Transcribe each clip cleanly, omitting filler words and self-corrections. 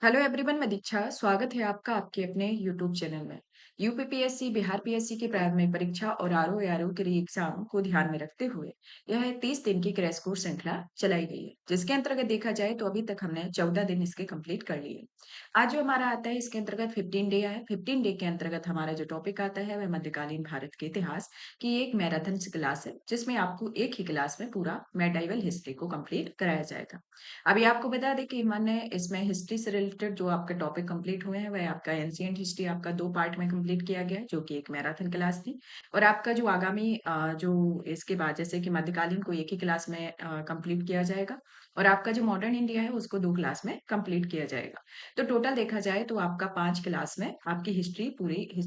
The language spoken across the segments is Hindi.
हेलो एवरीवन, मैं दीक्षा। स्वागत है आपका आपके अपने यूट्यूब चैनल में। यूपीपीएससी, बिहार पीएससी की प्राथमिक परीक्षा और आरओ एआरओ के लिए एग्जाम को ध्यान में रखते हुए यह 30 दिन की क्रैश कोर्स श्रृंखला चलाई गई है, जिसके अंतर्गत देखा जाए तो अभी तक हमने 14 दिन इसके कंप्लीट कर लिए। आज जो हमारा आता है इसके अंतर्गत 15 डे है। 15 डे के अंतर्गत हमारा जो टॉपिक आता है वह मध्यकालीन भारत के इतिहास की एक मैराथन क्लास है, जिसमें आपको एक ही क्लास में पूरा मेडाइवल हिस्ट्री को कंप्लीट कराया जाएगा। अभी आपको बता दें कि मैंने इसमें हिस्ट्री से रिलेटेड जो आपके टॉपिक कंप्लीट हुए हैं वह आपका एंशिएंट हिस्ट्री आपका 2 पार्ट में कंप्लीट किया गया है, जो कि एक मैराथन क्लास थी। और आपका जो आगामी जो इसके बाद जैसे कि मध्यकालीन को एक ही क्लास में कंप्लीट किया जाएगा और आपका जो मॉडर्न इंडिया है उसको 2 क्लास में कंप्लीट किया जाएगा। तो टोटल देखा जाए तो आपका 5 क्लास में आपकी हिस्ट्री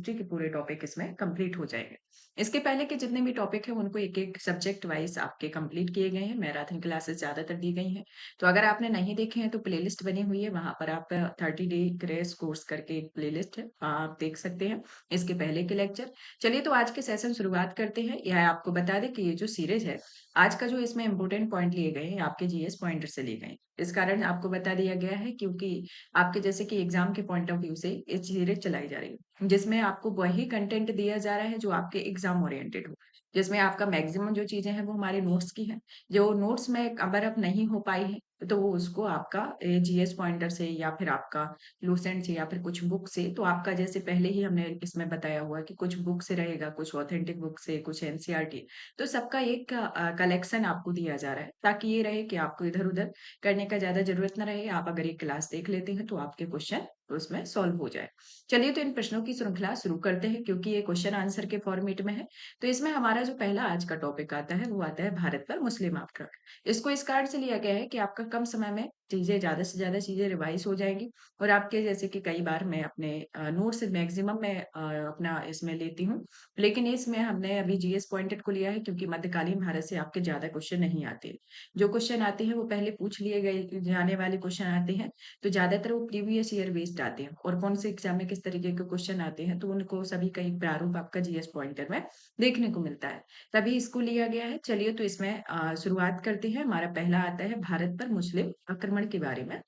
के पूरे टॉपिक इसमें कंप्लीट हो जाएंगे। इसके पहले के जितने भी टॉपिक हैं उनको एक-एक सब्जेक्ट वाइज़ आपके कंप्लीट किए गए हैं। मैराथन क्लासेस ज़्यादातर दी गई हैं। तो अगर आपने नहीं देखे हैं तो प्लेलिस्ट बनी हुई है, वहाँ पर आप 30 डे क्रैश कोर्स करके एक प्लेलिस्ट है, आप देख सकते हैं इसके पहले के लेक्चर। चलिए तो आज के सेशन शुरुआत करते हैं। यह आपको बता दें कि ये जो सीरीज है, आज का जो इसमें इम्पोर्टेंट पॉइंट लिए गए हैं आपके जीएस पॉइंटर से लिए गए हैं। इस कारण आपको बता दिया गया है क्योंकि आपके जैसे कि एग्जाम के पॉइंट ऑफ व्यू से ये सीरीज चलाई जा रही है, जिसमें आपको वही कंटेंट दिया जा रहा है जो आपके एग्जाम ओरिएंटेड हो। जिसमें आपका मैक्सिमम जो चीजें हैं वो हमारे नोट्स की हैं। जो नोट्स में अगर अब नहीं हो पाई है तो वो उसको आपका जीएस पॉइंटर से या फिर आपका लूसेंट से या फिर कुछ बुक से, तो आपका जैसे पहले ही हमने इसमें बताया हुआ कि कुछ बुक से रहेगा, कुछ ऑथेंटिक बुक से, कुछ एनसीईआरटी। तो सबका एक कलेक्शन आपको दिया जा रहा है ताकि ये रहे कि आपको इधर-उधर करने का ज़्यादा ज़रूरत ना रहे। आप अगर एक क्लास देख लेते हैं तो आपके क्वेश्चन उसमें सॉल्व हो जाए। चलिए तो इन प्रश्नों की श्रृंखला शुरू करते हैं क्योंकि ये क्वेश्चन आंसर के फॉर्मेट में है। तो इसमें हमारा जो पहला आज का टॉपिक आता है वो आता है भारत पर मुस्लिम आक्रमण। इसको इस कारण से लिया गया है कि आपका कम समय में चीज़ें ज़्यादा से ज़्यादा चीज़ें रिवाइज़ हो जाएँगी और आपके जैसे कि कई बार मैं अपने नोट्स मैक्सिमम मैं अपना इसमें लेती हूँ। लेकिन इसमें हमने अभी जीएस पॉइंटेड को लिया है क्योंकि मध्यकालीन भारत से आपके ज़्यादा क्वेश्चन नहीं आते। जो क्वेश्चन आते हैं वो पहले पूछ लिए गए जाने वाले क्वेश्चन आते हैं, तो ज़्यादातर वो प्रीवियस ईयर बेस्ड आते हैं और कौन से एग्ज़ाम में किस तरीके के क्वेश्चन आते हैं, तो उनको सभी का एक प्रारूप आपका जीएस पॉइंटर में देखने को मिलता है। तभी इसको लिया गया है। चलिए तो इसमें शुरुआत करते हैं। हमारा पहला आता है भारत पर मुस्लिम आक्रमण के बारे में।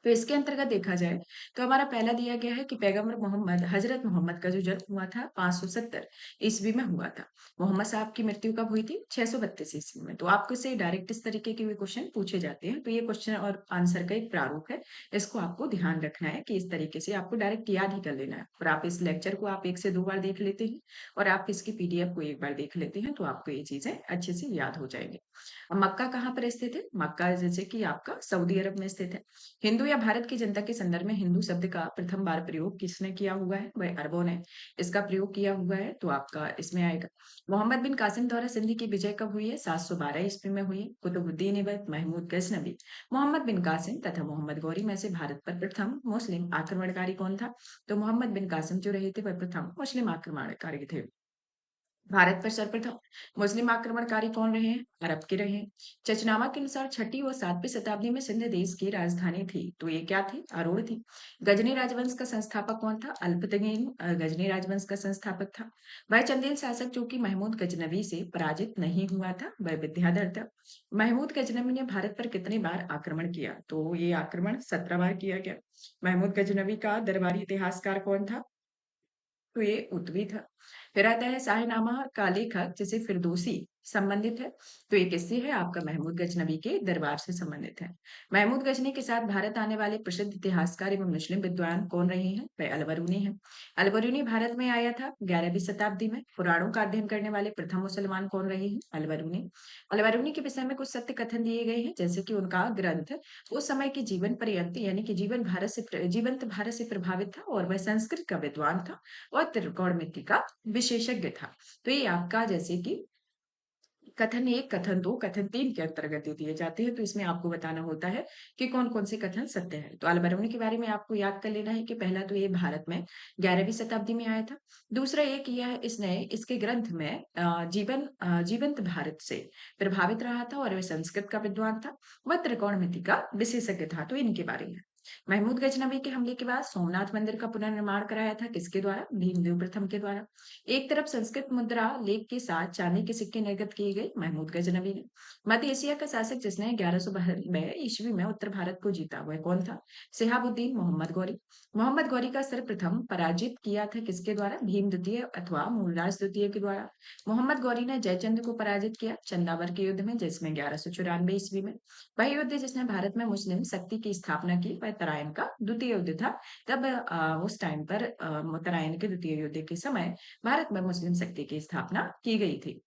तो इसके अंतर्गत देखा जाए तो हमारा पहला दिया गया है कि पैगंबर मोहम्मद हज़रत मोहम्मद का जो जन्म हुआ था 570 ईस्वी में हुआ था। मोहम्मद साहब की मृत्यु कब हुई थी? 632 ईस्वी में। तो आपको से डायरेक्ट इस तरीके के भी क्वेश्चन पूछे जाते हैं। तो ये क्वेश्चन और आंसर का एक प्रारूप है। इसको आपको ध्यान रखना है कि इस तरीके से आपको डायरेक्ट याद ही कर लेना है। और आप इस लेक्चर को आप 1 से 2 बार देख लेते हैं और आप इसकी पीडीएफ को 1 बार देख लेते हैं तो आपको ये चीज़ें अच्छे से याद हो जाएँगी। मक्का कहाँ पर स्थित है? मक्का जैसे कि आपका सऊदी अरब में स्थित है। हिंदू या भारत की जनता के संदर्भ में हिंदू शब्द का प्रथम बार प्रयोग किसने किया हुआ है? वह अरबों ने इसका प्रयोग किया हुआ है, तो आपका इसमें आएगा। मोहम्मद बिन कासिम द्वारा सिंध की विजय कब हुई है? 712 ईस्वी में हुई है। कुतुबुद्दीन ऐबक, महमूद गजनवी, मोहम्मद बिन कासिम तथा मोहम्मद गौरी में से भारत पर प्रथम मुस्लिम आक्रमणकारी कौन था? तो मोहम्मद बिन कासिम जो रहे थे वह प्रथम मुस्लिम आक्रमणकारी थे। भारत पर सर्वप्रथम मुस्लिम आक्रमणकारी कौन रहे हैं? अरब के रहे हैं। चचनामा के अनुसार छठी व सातवीं शताब्दी में सिंध देश की राजधानी थी, तो ये क्या थी? अरोड़ थी। गजनी राजवंश का संस्थापक कौन था? अल्पतगीन गजनी राजवंश का संस्थापक था। वह चंदेल शासक जो कि महमूद गजनवी से पराजित नहीं हुआ था, वह विद्याधर था। महमूद गजनवी ने भारत पर कितनी बार आक्रमण किया? तो ये आक्रमण 17 बार किया गया। महमूद गजनवी का दरबारी इतिहासकार कौन था? तो ये उत्वी था। फिर आता है शाहनामा का लेखक जैसे फिरदौसी संबंधित है, तो ये किससे है? आपका महमूद गजनवी के दरबार से संबंधित है। महमूद गजनी के साथ भारत आने वाले प्रसिद्ध इतिहासकार एवं मुस्लिम विद्वान कौन रहे हैं? वह अलबरूनी है। अलबरूनी भारत में आया था 11वीं शताब्दी में। पुराणों का अध्ययन करने वाले प्रथम मुसलमान कौन रहे हैं? अलबरूनी। अलबरूनी के विषय में कुछ सत्य कथन दिए गए हैं, जैसे कि उनका ग्रंथ उस समय के जीवन पर्यंत यानी कि जीवंत भारत से प्रभावित था और वह संस्कृत का विद्वान था और त्रिकोणमिति का विशेषज्ञ था। तो ये आपका जैसे कि कथन 1, कथन 2, कथन 3 के अंतर्गत ये दिए जाते हैं, तो इसमें आपको बताना होता है कि कौन-कौन से कथन सत्य हैं। तो अल-बरनी के बारे में आपको याद कर लेना है कि पहला तो ये भारत में 11वीं शताब्दी में आया था। दूसरा ये कि यह इसने इसके ग्रंथ में जीवंत भारत से प्रभावित रहा था और वह संस्कृत का विद्वान था। वह त्रिकोणमिति का विशेषज्ञ था, तो इनके बारे में। महमूद गजनवी के हमले के बाद सोमनाथ मंदिर का पुनर्निर्माण कराया था किसके द्वारा? भीमदेव प्रथम के द्वारा। एक तरफ संस्कृत मुद्रा लेख के साथ चांदी के सिक्के निर्गत किए गए महमूद गजनवी ने। मध्य एशिया का शासक जिसने 1192 ईस्वी में उत्तर भारत को जीता वह कौन था? सिहाबुद्दीन मोहम्मद गौरी। मोहम्मद गौरी का सर्वप्रथम पराजित किया था किसके द्वारा? भीम द्वितीय अथवा मूलराज द्वितीय के द्वारा। मोहम्मद गौरी ने जयचंद को पराजित किया चंदावर के युद्ध में, जिसमें 1194 ईस्वी में। वह युद्ध जिसने भारत में मुस्लिम शक्ति की स्थापना की वह तराइन का द्वितीय युद्ध था। तब उस टाइम पर तराइन के द्वितीय युद्ध के समय भारत में मुस्लिम शक्ति की स्थापना की गई थी।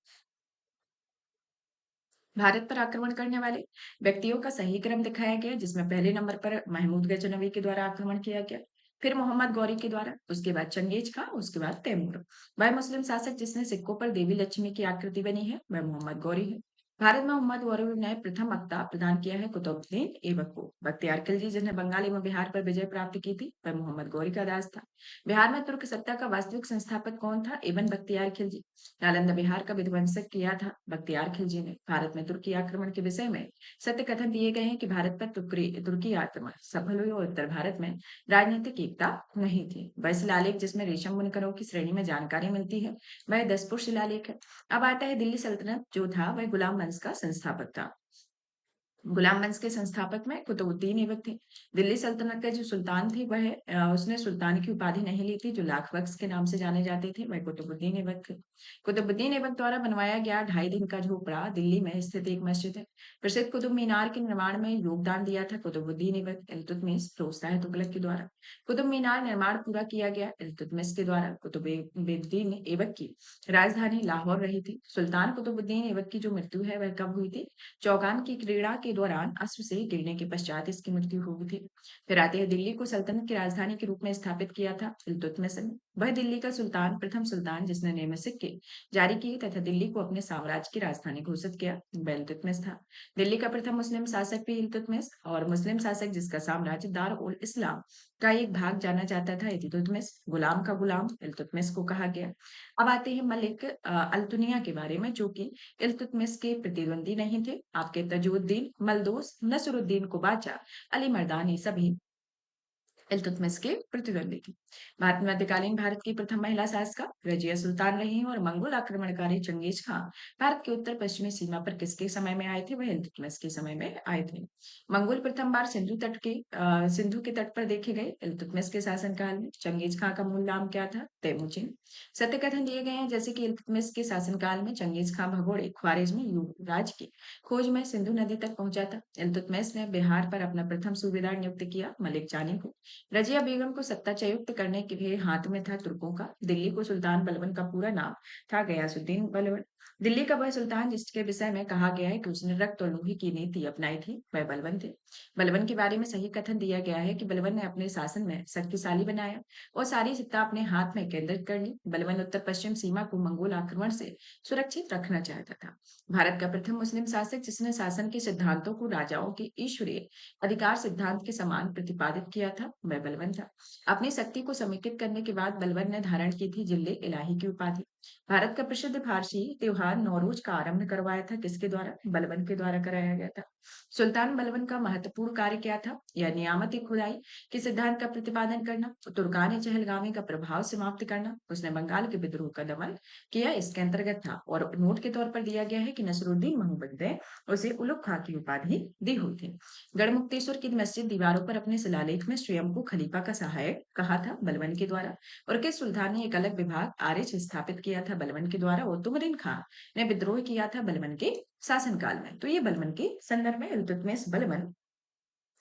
भारत पर आक्रमण करने वाले व्यक्तियों का सही क्रम दिखाया गया, जिसमें पहले नंबर पर महमूद गजनवी के द्वारा आक्रमण किया गया, फिर मोहम्मद गौरी के द्वारा, उसके बाद चंगेज खां, उसके बाद तैमूर। वह मुस्लिम शासक जिसने सिक्कों पर देवी लक्ष्मी की आकृति बनी है वह मोहम्मद गौरी है। भारत में मोहम्मद गौरी ने प्रथम अख्ता प्रदान किया है कुतुबुद्दीन ऐबक को। बख्तियार खिलजी जिसने बंगाल एवं बिहार पर विजय प्राप्त की थी वह मोहम्मद गौरी का दास था। बिहार में तुर्क सत्ता का वास्तविक संस्थापक कौन था? इबन बख्तियार खिलजी। नालंदा बिहार का विध्वंसक किया था बख्तियार खिलजी ने। भारत में तुर्की आक्रमण के विषय में सत्य कथन दिए गए हैं कि भारत पर तुर्की आक्रमण सफल हुई और उत्तर भारत में राजनीतिक एकता नहीं थी। वह शिलालेख जिसमें रेशम बुनकरों की श्रेणी में जानकारी मिलती है वह दसपुर शिलालेख है। अब आता है दिल्ली सल्तनत जो था वह गुलाम वंश का संस्थापक था। गुलाम वंश के संस्थापक में कुतुबुद्दीन ऐबक थे। दिल्ली सल्तनत का जो सुल्तान थे वह उसने सुल्तान की उपाधि नहीं ली थी, जो लाख बख्श के नाम से जाने जाते थे वह कुतुबुद्दीन ऐबक थे। कुतुबुद्दीन ऐबक द्वारा बनवाया गया 2.5 दिन का झोपड़ा दिल्ली में स्थित एक मस्जिद है। प्रसिद्ध कुतुब मीनार के निर्माण में योगदान दिया था कुतुबुद्दीन ऐबक इल्तुतमिश फिरोजशाह है तुगलक के द्वारा। कुतुब मीनार निर्माण पूरा किया गया इल्तुतमिश के द्वारा। कुतुबुद्दीन ऐबक की राजधानी लाहौर रही थी। सुल्तान कुतुबुद्दीन ऐबक की जो मृत्यु है वह कब हुई थी? चौगान की क्रीड़ा के दौरान अस्त्र से गिरने के पश्चात इसकी मृत्यु हो गई थी। फिर आते हैं दिल्ली को सल्तनत की राजधानी के रूप में स्थापित किया था इल्तुतमिश ने। वह दिल्ली का सुल्तान प्रथम सुल्तान जिसने नेम सिक्के जारी किए तथा दिल्ली को अपने साम्राज्य की राजधानी घोषित किया वह इल्तुतमिश था। दिल्ली का प्रथम मुस्लिम शासक भी इल्तुतमिश और मुस्लिम शासक जिसका साम्राज्य दार उल इस्लाम का एक भाग जाना जाता था इल्तुतमिश। गुलाम का गुलाम इल्तुतमिश को कहा गया। अब आते हैं मलिक अल्तुनिया के बारे में जो कि इल्तुतमिश के प्रतिद्वंदी नहीं थे। आपके तजुद्दीन, मलदोस, नसरुद्दीन कुबाचा, अली मर्दानी सभी इल्तुतमिश के प्रतिद्वंदी थी। भारत में मध्यकालीन भारत की प्रथम महिला शासिका रजिया सुल्तान रही और मंगोल आक्रमणकारी चंगेज खां भारत के उत्तर पश्चिमी सीमा पर किसके समय में आए थे? वह इल्तुतमिश के समय में आए थे। मंगोल प्रथम बार सिंधु के तट पर देखे गए इल्तुतमिश के शासनकाल में। चंगेज खां का मूल नाम क्या था? तैमूचिन। सत्य कथन दिए गए हैं जैसे कि इल्तुतमिश के शासनकाल में चंगेज खां भगोड़े ख्वारिज्मी युवराज की खोज में सिंधु नदी तक पहुंचा था। इल्तुतमिश ने बिहार पर अपना प्रथम सूबेदार नियुक्त किया मलिक जानी को। रजिया बेगम को सत्ताच्युत करने के लिए हाथ में था तुर्कों का। दिल्ली को सुल्तान बलबन का पूरा नाम था गयासुद्दीन बलबन। दिल्ली का वह सुल्तान जिसके विषय में कहा गया है कि उसने रक्त और लोहे की नीति अपनाई थी वह बलबन थे। बलबन के बारे में सही कथन दिया गया है कि बलबन ने अपने शासन में शक्तिशाली बनाया और सारी सत्ता अपने हाथ में केंद्रित कर ली। बलबन उत्तर पश्चिम सीमा को मंगोल आक्रमण से सुरक्षित रखना चाहता था। भारत का प्रथम मुस्लिम शासक जिसने शासन के सिद्धांतों को राजाओं के ईश्वरीय अधिकार सिद्धांत के समान प्रतिपादित किया था वह बलबन था। अपनी शक्ति को समेकित करने के बाद बलबन ने धारण की थी जिल्ले इलाही की उपाधि। भारत का प्रसिद्ध फारसी त्योहार नौरोज का आरंभ करवाया था किसके द्वारा? बलबन के द्वारा कराया गया था। सुल्तान बलबन का महत्वपूर्ण कार्य क्या था? यह नियामत खुदाई के सिद्धांत का प्रतिपादन करना, तुर्कानी चहलगामी का प्रभाव समाप्त करना, उसने बंगाल के विद्रोह का दमन किया इसके अंतर्गत था। और नोट के तौर पर दिया गया है कि नसरुद्दीन महमूद ने उसे उलुग खां की उपाधि दी हुई थी। गढ़मुक्तेश्वर की मस्जिद दीवारों पर अपने शिलालेख में स्वयं को खलीफा का सहायक कहा था बलबन के द्वारा। और किस सुल्तान ने एक अलग विभाग आरिच स्थापित किया था बलबन के द्वारा? और तुमरिन खां ने विद्रोह किया था बलबन के शासनकाल में। तो ये बलबन के संदर्भ में इल्तुतमिश बलबन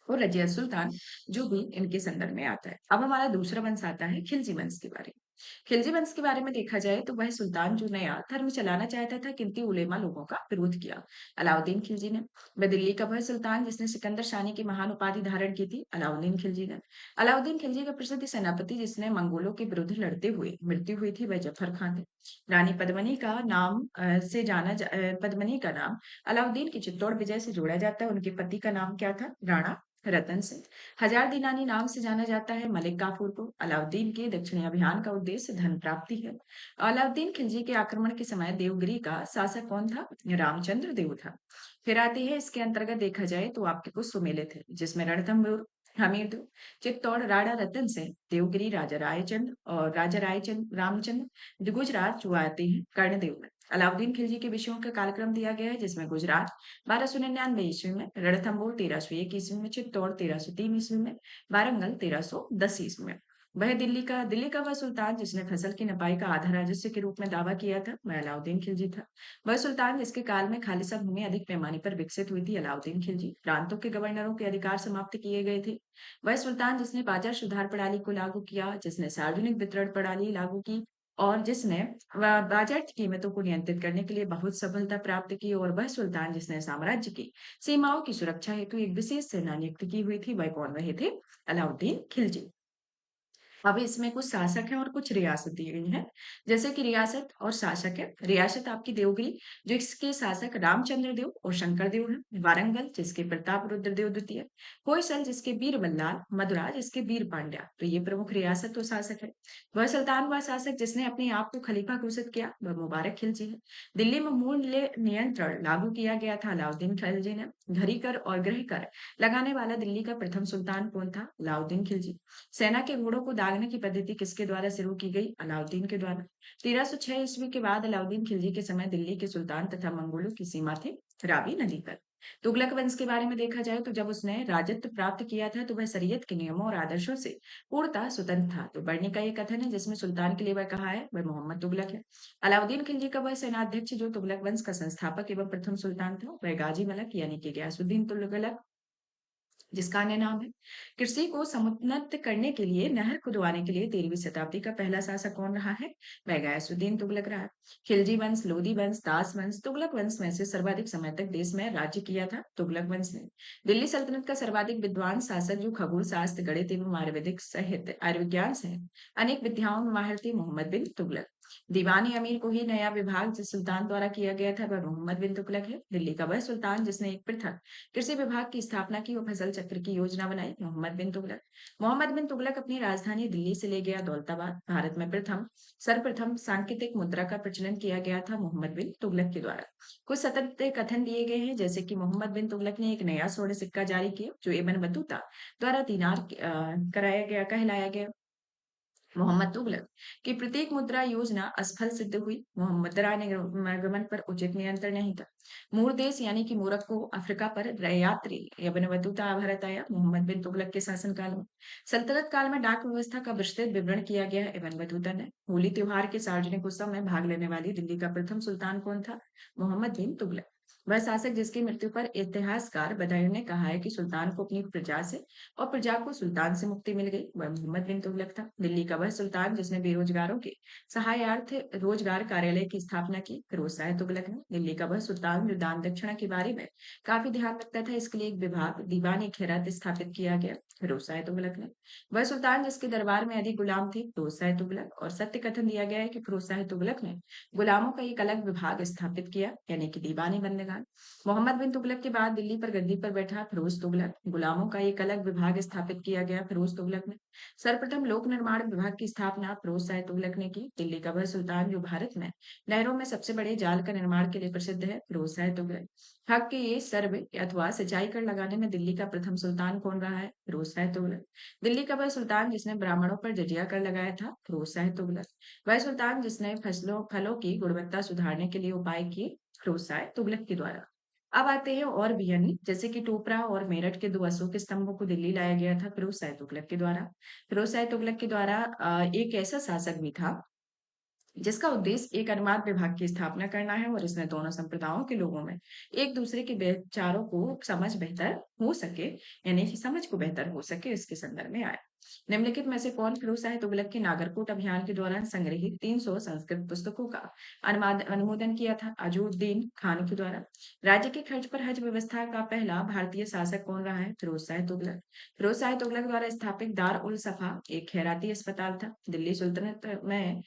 और रजिया सुल्तान जो भी इनके संदर्भ में आता है। अब हमारा दूसरा वंश आता है खिलजी वंश के बारे में। खिलजी वंश के बारे में देखा जाए तो वह सुल्तान जो नया धर्म चलाना चाहता था किंतु उलेमा लोगों का विरोध किया अलाउद्दीन खिलजी ने। वह दिल्ली का वह सुल्तान जिसने सिकंदर शाही की महान उपाधि धारण की थी अलाउद्दीन खिलजी ने। अलाउद्दीन खिलजी का प्रसिद्ध सेनापति जिसने मंगोलों के विरुद्ध लड़ते हुए मृत्यु हुई थी वह जफर खान थे। रानी पद्मिनी का नाम पद्मिनी का नाम अलाउद्दीन की चित्तौड़ विजय से जोड़ा जाता है। उनके पति का नाम क्या था? राणा रतन सिंह। हजार दीनानी नाम से जाना जाता है मलिक काफूर को। अलाउद्दीन के दक्षिणी अभियान का उद्देश्य धन प्राप्ति है। अलाउद्दीन खिलजी के आक्रमण के समय देवगिरी का शासक कौन था? रामचंद्र देव था। फिर आती है इसके अंतर्गत देखा जाए तो आपके कुछ सुमेलित है जिसमें रणथंभौर हमीरपुर, चित्तौड़, राणा रतन सेन, देवगिरी, राजा रायचंद और राजा रायचंद रामचंद्र, गुजरात जो आते हैं कर्णदेव में। अलाउद्दीन खिलजी के विषयों का कालक्रम दिया गया है जिसमें गुजरात 1299 ईस्वी में, रणथंबोर 1301 ईस्वी में, चित्तौड़ 1303 ईस्वी में, वारंगल 1310 ईस्वी में। वह दिल्ली का वह सुल्तान जिसने फसल की नपाई का आधा राजस्व के रूप में दावा किया था, वह अलाउद्दीन खिलजी था। वह सुल्तान जिसके काल में खालिसा भूमि अधिक पैमाने पर विकसित हुई थी, अलाउद्दीन खिलजी। प्रांतों के गवर्नरों के अधिकार समाप्त किए गए थे। वह सुल्तान जिसने बाजार सुधार प्रणाली को लागू किया, जिसने सार्वजनिक वितरण प्रणाली लागू की और जिसने बाजार की कीमतों को नियंत्रित करने के लिए बहुत सफलता प्राप्त की, और वह सुल्तान जिसने साम्राज्य की सीमाओं की सुरक्षा हेतु एक विशेष सेना नियुक्त की हुई थी, वह कौन रहे थे? अलाउद्दीन खिलजी। अब इसमें कुछ शासक हैं और कुछ रियासत दी गई हैं। जैसे कि रियासत और शासक है। रियासत आपकी देवगिरी, जिसके शासक रामचंद्र देव और शंकर देव हैं। वारंगल, जिसके प्रताप रुद्र देव द्वितीय। होयसल, जिसके वीर बल्लाल। मदुरा, जिसके वीर पांड्या। तो ये प्रमुख रियासत और शासक है। वह सुल्तान व शासक जिसने अपने आप को खलीफा घोषित किया, वह मुबारक खिलजी है। दिल्ली में मूल्य नियंत्रण लागू किया गया था, अलाउद्दीन खिलजी ने। घड़ी कर और गृह कर लगाने वाला दिल्ली का प्रथम सुल्तान कौन था? अलाउद्दीन खिलजी। सेना के घोड़ों को दागने की पद्धति किसके द्वारा शुरू की गई? अलाउद्दीन के द्वारा। 1306 ईस्वी के बाद अलाउद्दीन खिलजी के समय दिल्ली के सुल्तान तथा मंगोलों की सीमा थी रावी नदी पर। तुगलक वंश के बारे में देखा जाए तो जब उसने राजत्व प्राप्त किया था तो वह शरीयत के नियमों और आदर्शों से पूर्णतः स्वतंत्र था। तो बर्नी का ये कथन है जिसमें सुल्तान के लिए वह कहा है, वह मोहम्मद तुगलक है। अलाउद्दीन खिलजी का वह सेनाध्यक्ष जो तुगलक वंश का संस्थापक एवं प्रथम सुल्तान था, वह गाजी मलक यानी कि गयासुद्दीन तुगलक, जिसका अन्य नाम है। कृषि को समुन्नत करने के लिए नहर खुदवाने के लिए 13वीं शताब्दी का पहला शासक कौन रहा है? वह गयासुद्दीन तुगलक रहा। खिलजी वंश, लोदी वंश, दास वंश, तुगलक वंश में से सर्वाधिक समय तक देश में राज्य किया था तुगलक वंश ने। दिल्ली सल्तनत का सर्वाधिक विद्वान शासक जो खगोल शास्त्र, गणित एवं आयुर्वेदिक सहित आयुर्विज्ञान सहित अनेक विद्याओं में माहिर थे, मोहम्मद बिन तुगलक। दीवानी अमीर को ही नया विभाग जिस सुल्तान द्वारा किया गया था, वह मोहम्मद बिन तुगलक है। दिल्ली का वह सुल्तान जिसने एक पृथक कृषि विभाग की स्थापना की और फसल चक्र की योजना बनाई, मोहम्मद बिन तुगलक। मोहम्मद बिन तुगलक अपनी राजधानी दिल्ली से ले गया दौलताबाद। भारत में सर्वप्रथम सांकेतिक मुद्रा का प्रचलन किया गया था मोहम्मद बिन तुगलक के द्वारा। कुछ सतत कथन दिए गए हैं जैसे कि मोहम्मद बिन तुगलक ने एक नया स्वर्ण सिक्का जारी किया जो इब्न बतूता द्वारा दीनार कराया गया कहलाया गया। मोहम्मद तुगलक की प्रत्येक मुद्रा योजना असफल सिद्ध हुई। मुद्रा निर्गमन पर उचित नियंत्रण नहीं था। मूर देश यानी कि मोरक्को अफ्रीका पर यात्री इब्न बतूता भारत आया मोहम्मद बिन तुगलक के शासनकाल में। सल्तनत काल में डाक व्यवस्था का विस्तृत विवरण किया गया है इब्न बतूता ने। होली त्योहार के सार्वजनिक उत्सव में भाग लेने वाली दिल्ली का प्रथम सुल्तान कौन था? मोहम्मद बिन तुगलक। वह शासक जिसकी मृत्यु पर इतिहासकार बदायूं ने कहा है कि सुल्तान को अपनी प्रजा से और प्रजा को सुल्तान से मुक्ति मिल गई, वह मोहम्मद बिन तुगलक था। दिल्ली का वह सुल्तान जिसने बेरोजगारों के सहायार्थ रोजगार कार्यालय की स्थापना की, फिरोज शाह तुगलक ने। दिल्ली का वह सुल्तान जो दान दक्षिणा के बारे में काफी ध्यान रखता था, इसके लिए एक विभाग दीवान खैरात स्थापित किया गया, फिरोज शाह तुगलक ने। वह सुल्तान जिसके दरबार में अधिक गुलाम थे, फिरोज शाह तुगलक। और सत्य कथन दिया गया है कि फिरोज शाह तुगलक ने गुलामों का एक अलग विभाग स्थापित किया, यानी कि दीवानी बंदगान। मोहम्मद बिन तुगलक के बाद दिल्ली पर गद्दी पर बैठा फिरोज तुगलक। गुलामों का एक अलग विभाग स्थापित किया गया, फिरोज तुगलक ने। सर्वप्रथम लोक निर्माण विभाग की स्थापना फिरोज शाह तुगलक ने की। दिल्ली का वह सुल्तान जो भारत में नहरों में सबसे बड़े जाल का निर्माण के लिए प्रसिद्ध है, फिरोज शाह तुगलक। हक के ये सर्वे अथवा सिंचाई कर लगाने में दिल्ली का प्रथम सुल्तान कौन रहा है? फिरोज शाह तुगलक। दिल्ली का वह सुल्तान जिसने ब्राह्मणों पर जजिया कर लगाया था, फिरोज शाह तुगलक। वह सुल्तान जिसने फलों की गुणवत्ता सुधारने के लिए उपाय किए, फिरोज शाह तुगलक के द्वारा। अब आते हैं और भी अन्य, जैसे कि टोपरा और मेरठ के 2 अशोक स्तंभों को दिल्ली लाया गया था फिरोज शाह तुगलक के द्वारा। फिरोज शाह तुगलक के द्वारा एक ऐसा शासक भी था जिसका उद्देश्य एक अनुवाद विभाग की स्थापना करना है, और इसने दोनों संप्रदायों के लोगों में एक दूसरे के विचारों को समझ बेहतर हो सके, यानी कि समझ को बेहतर हो सके, इसके संदर्भ में आया। निम्नलिखित में से कौन फिरोज शाह तुगलक के नागरकोट अभियान के दौरान संग्रहित 300 संस्कृत पुस्तकों का अनुमोदन किया था? अजूद्दीन खान के द्वारा। राज्य के खर्च पर हज व्यवस्था का पहला भारतीय शासक कौन रहा है? फिरोज शाह तुगलक। फिरोज शाह तुगलक द्वारा स्थापित दार उल सफा एक खैराती अस्पताल था। दिल्ली सुल्तनत में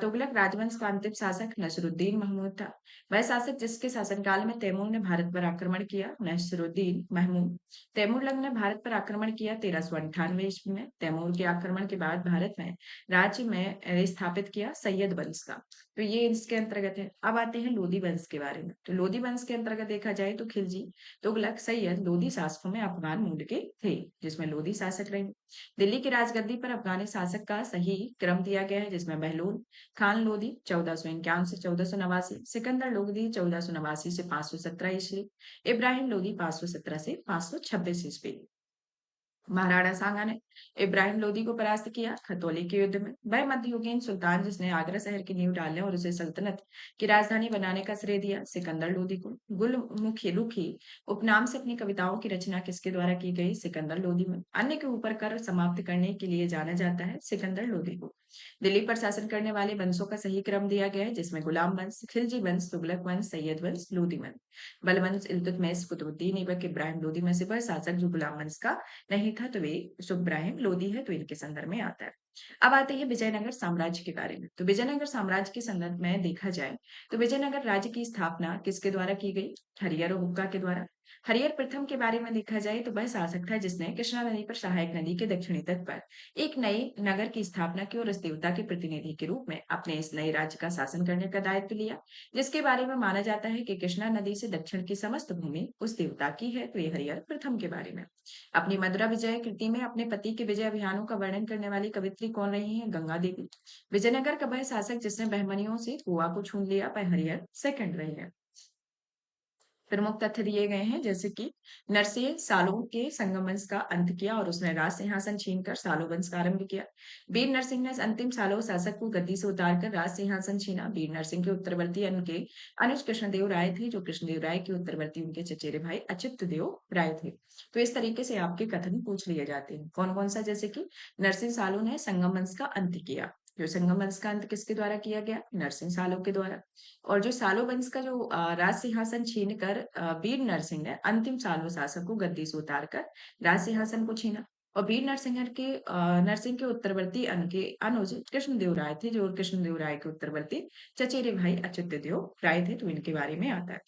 तुगलक राजवंश का अंतिम शासक नसरुद्दीन महमूद था। वह शासक जिसके शासनकाल में तैमूर ने भारत पर आक्रमण किया, नसरुद्दीन महमूद। तैमूर ने भारत पर आक्रमण किया 1398 ईस्वी में। तैमूर के आक्रमण के बाद भारत में राज्य में स्थापित किया सैयद वंश का। तो ये इसके अंतर्गत है। अब आते हैं लोधी वंश के बारे में। तो लोधी वंश के अंतर्गत देखा जाए तो खिलजी, तुगलक, सैयद लोधी शासकों में अफगान मूल के थे, जिसमें लोधी शासक रहे। दिल्ली की राजगद्दी पर अफगानी शासक का सही क्रम दिया गया है, जिसमें बहलोल खान लोधी 1451 से 1489, सिकंदर लोधी 1489 से 517 ईस्वी, इब्राहिम लोधी 517 से 526 ईस्वी। महाराणा सांगा ने इब्राहिम लोदी को परास्त किया खतौली के युद्ध में। वह मध्ययुगीन सुल्तान जिसने आगरा शहर की नींव डालने और उसे सल्तनत की राजधानी बनाने का श्रेय दिया सिकंदर लोदी को। गुलमुखी रुखी उपनाम से अपनी कविताओं की रचना किसके द्वारा की गई? सिकंदर लोदी में। अन्य के ऊपर कर समाप्त करने के लिए जाना जाता है सिकंदर लोदी को। दिल्ली पर शासन करने वाले वंशों का सही क्रम दिया गया है, जिसमें गुलाम वंश, खिलजी वंश, तुगलक वंश, सैयद वंश, लोदी वंश। बलवंश, इल्तुतमिश, कुतुबुद्दीन ऐबक, इब्राहिम लोदी में से वह शासक जो गुलाम वंश का नहीं था, तो वे सुब्राहिम लोदी है, तो इनके संदर्भ में आता है। अब आते हैं विजयनगर साम्राज्य के बारे में। तो विजयनगर साम्राज्य के संदर्भ में देखा जाए तो विजयनगर राज्य की स्थापना किसके द्वारा की गई? हरिहर और हुक्का के द्वारा। हरिहर प्रथम के बारे में देखा जाए तो वह शासक था जिसने कृष्णा नदी पर सहायक नदी के दक्षिणी तट पर एक नए नगर की स्थापना की और इस देवता के प्रतिनिधि के रूप में अपने इस नए राज्य का शासन करने का दायित्व लिया, जिसके बारे में माना जाता है कि कृष्णा नदी से दक्षिण की समस्त भूमि उस देवता की है। तो ये हरिहर प्रथम के बारे में। अपनी मधुरा विजय कृति में अपने पति के विजय अभियानों का वर्णन करने वाली कवित्री कौन रही है? गंगा देवी। विजयनगर का वह शासक जिसने बहमनियों से गोवा को छून लिया, वह हरिहर सेकंड रहे हैं। प्रमुख तथ्य दिए गए हैं, जैसे कि नरसिंह सालों के संगम वंश का अंत किया और उसने राज सिंहासन छीनकर सालो वंश का आरंभ किया। वीर नरसिंह ने अंतिम सालो शासक को गद्दी से उतारकर राज सिंहासन छीना। वीर नरसिंह के उत्तरवर्ती उनके अनुज कृष्णदेव राय थे, जो कृष्णदेव राय के उत्तरवर्ती उनके चचेरे भाई अच्युत देव राय थे। तो इस तरीके से आपके कथन पूछ लिए जाते हैं। कौन कौन सा? जैसे कि नरसिंह सालो ने संगम वंश का अंत किया। जो संगम वंश का अंत किसके द्वारा किया गया? नरसिंह सालो के द्वारा। और जो सालो वंश का जो राज सिंहासन छीन कर वीर नरसिंह ने अंतिम सालो शासक को गद्दी से उतार कर राज सिंहासन को छीना। और वीर नरसिंह के उत्तरवर्ती उनके अनुज कृष्णदेव राय थे, जो कृष्णदेव राय के उत्तरवर्ती चचेरे भाई अच्युत देव राय थे। तो इनके बारे में आता है।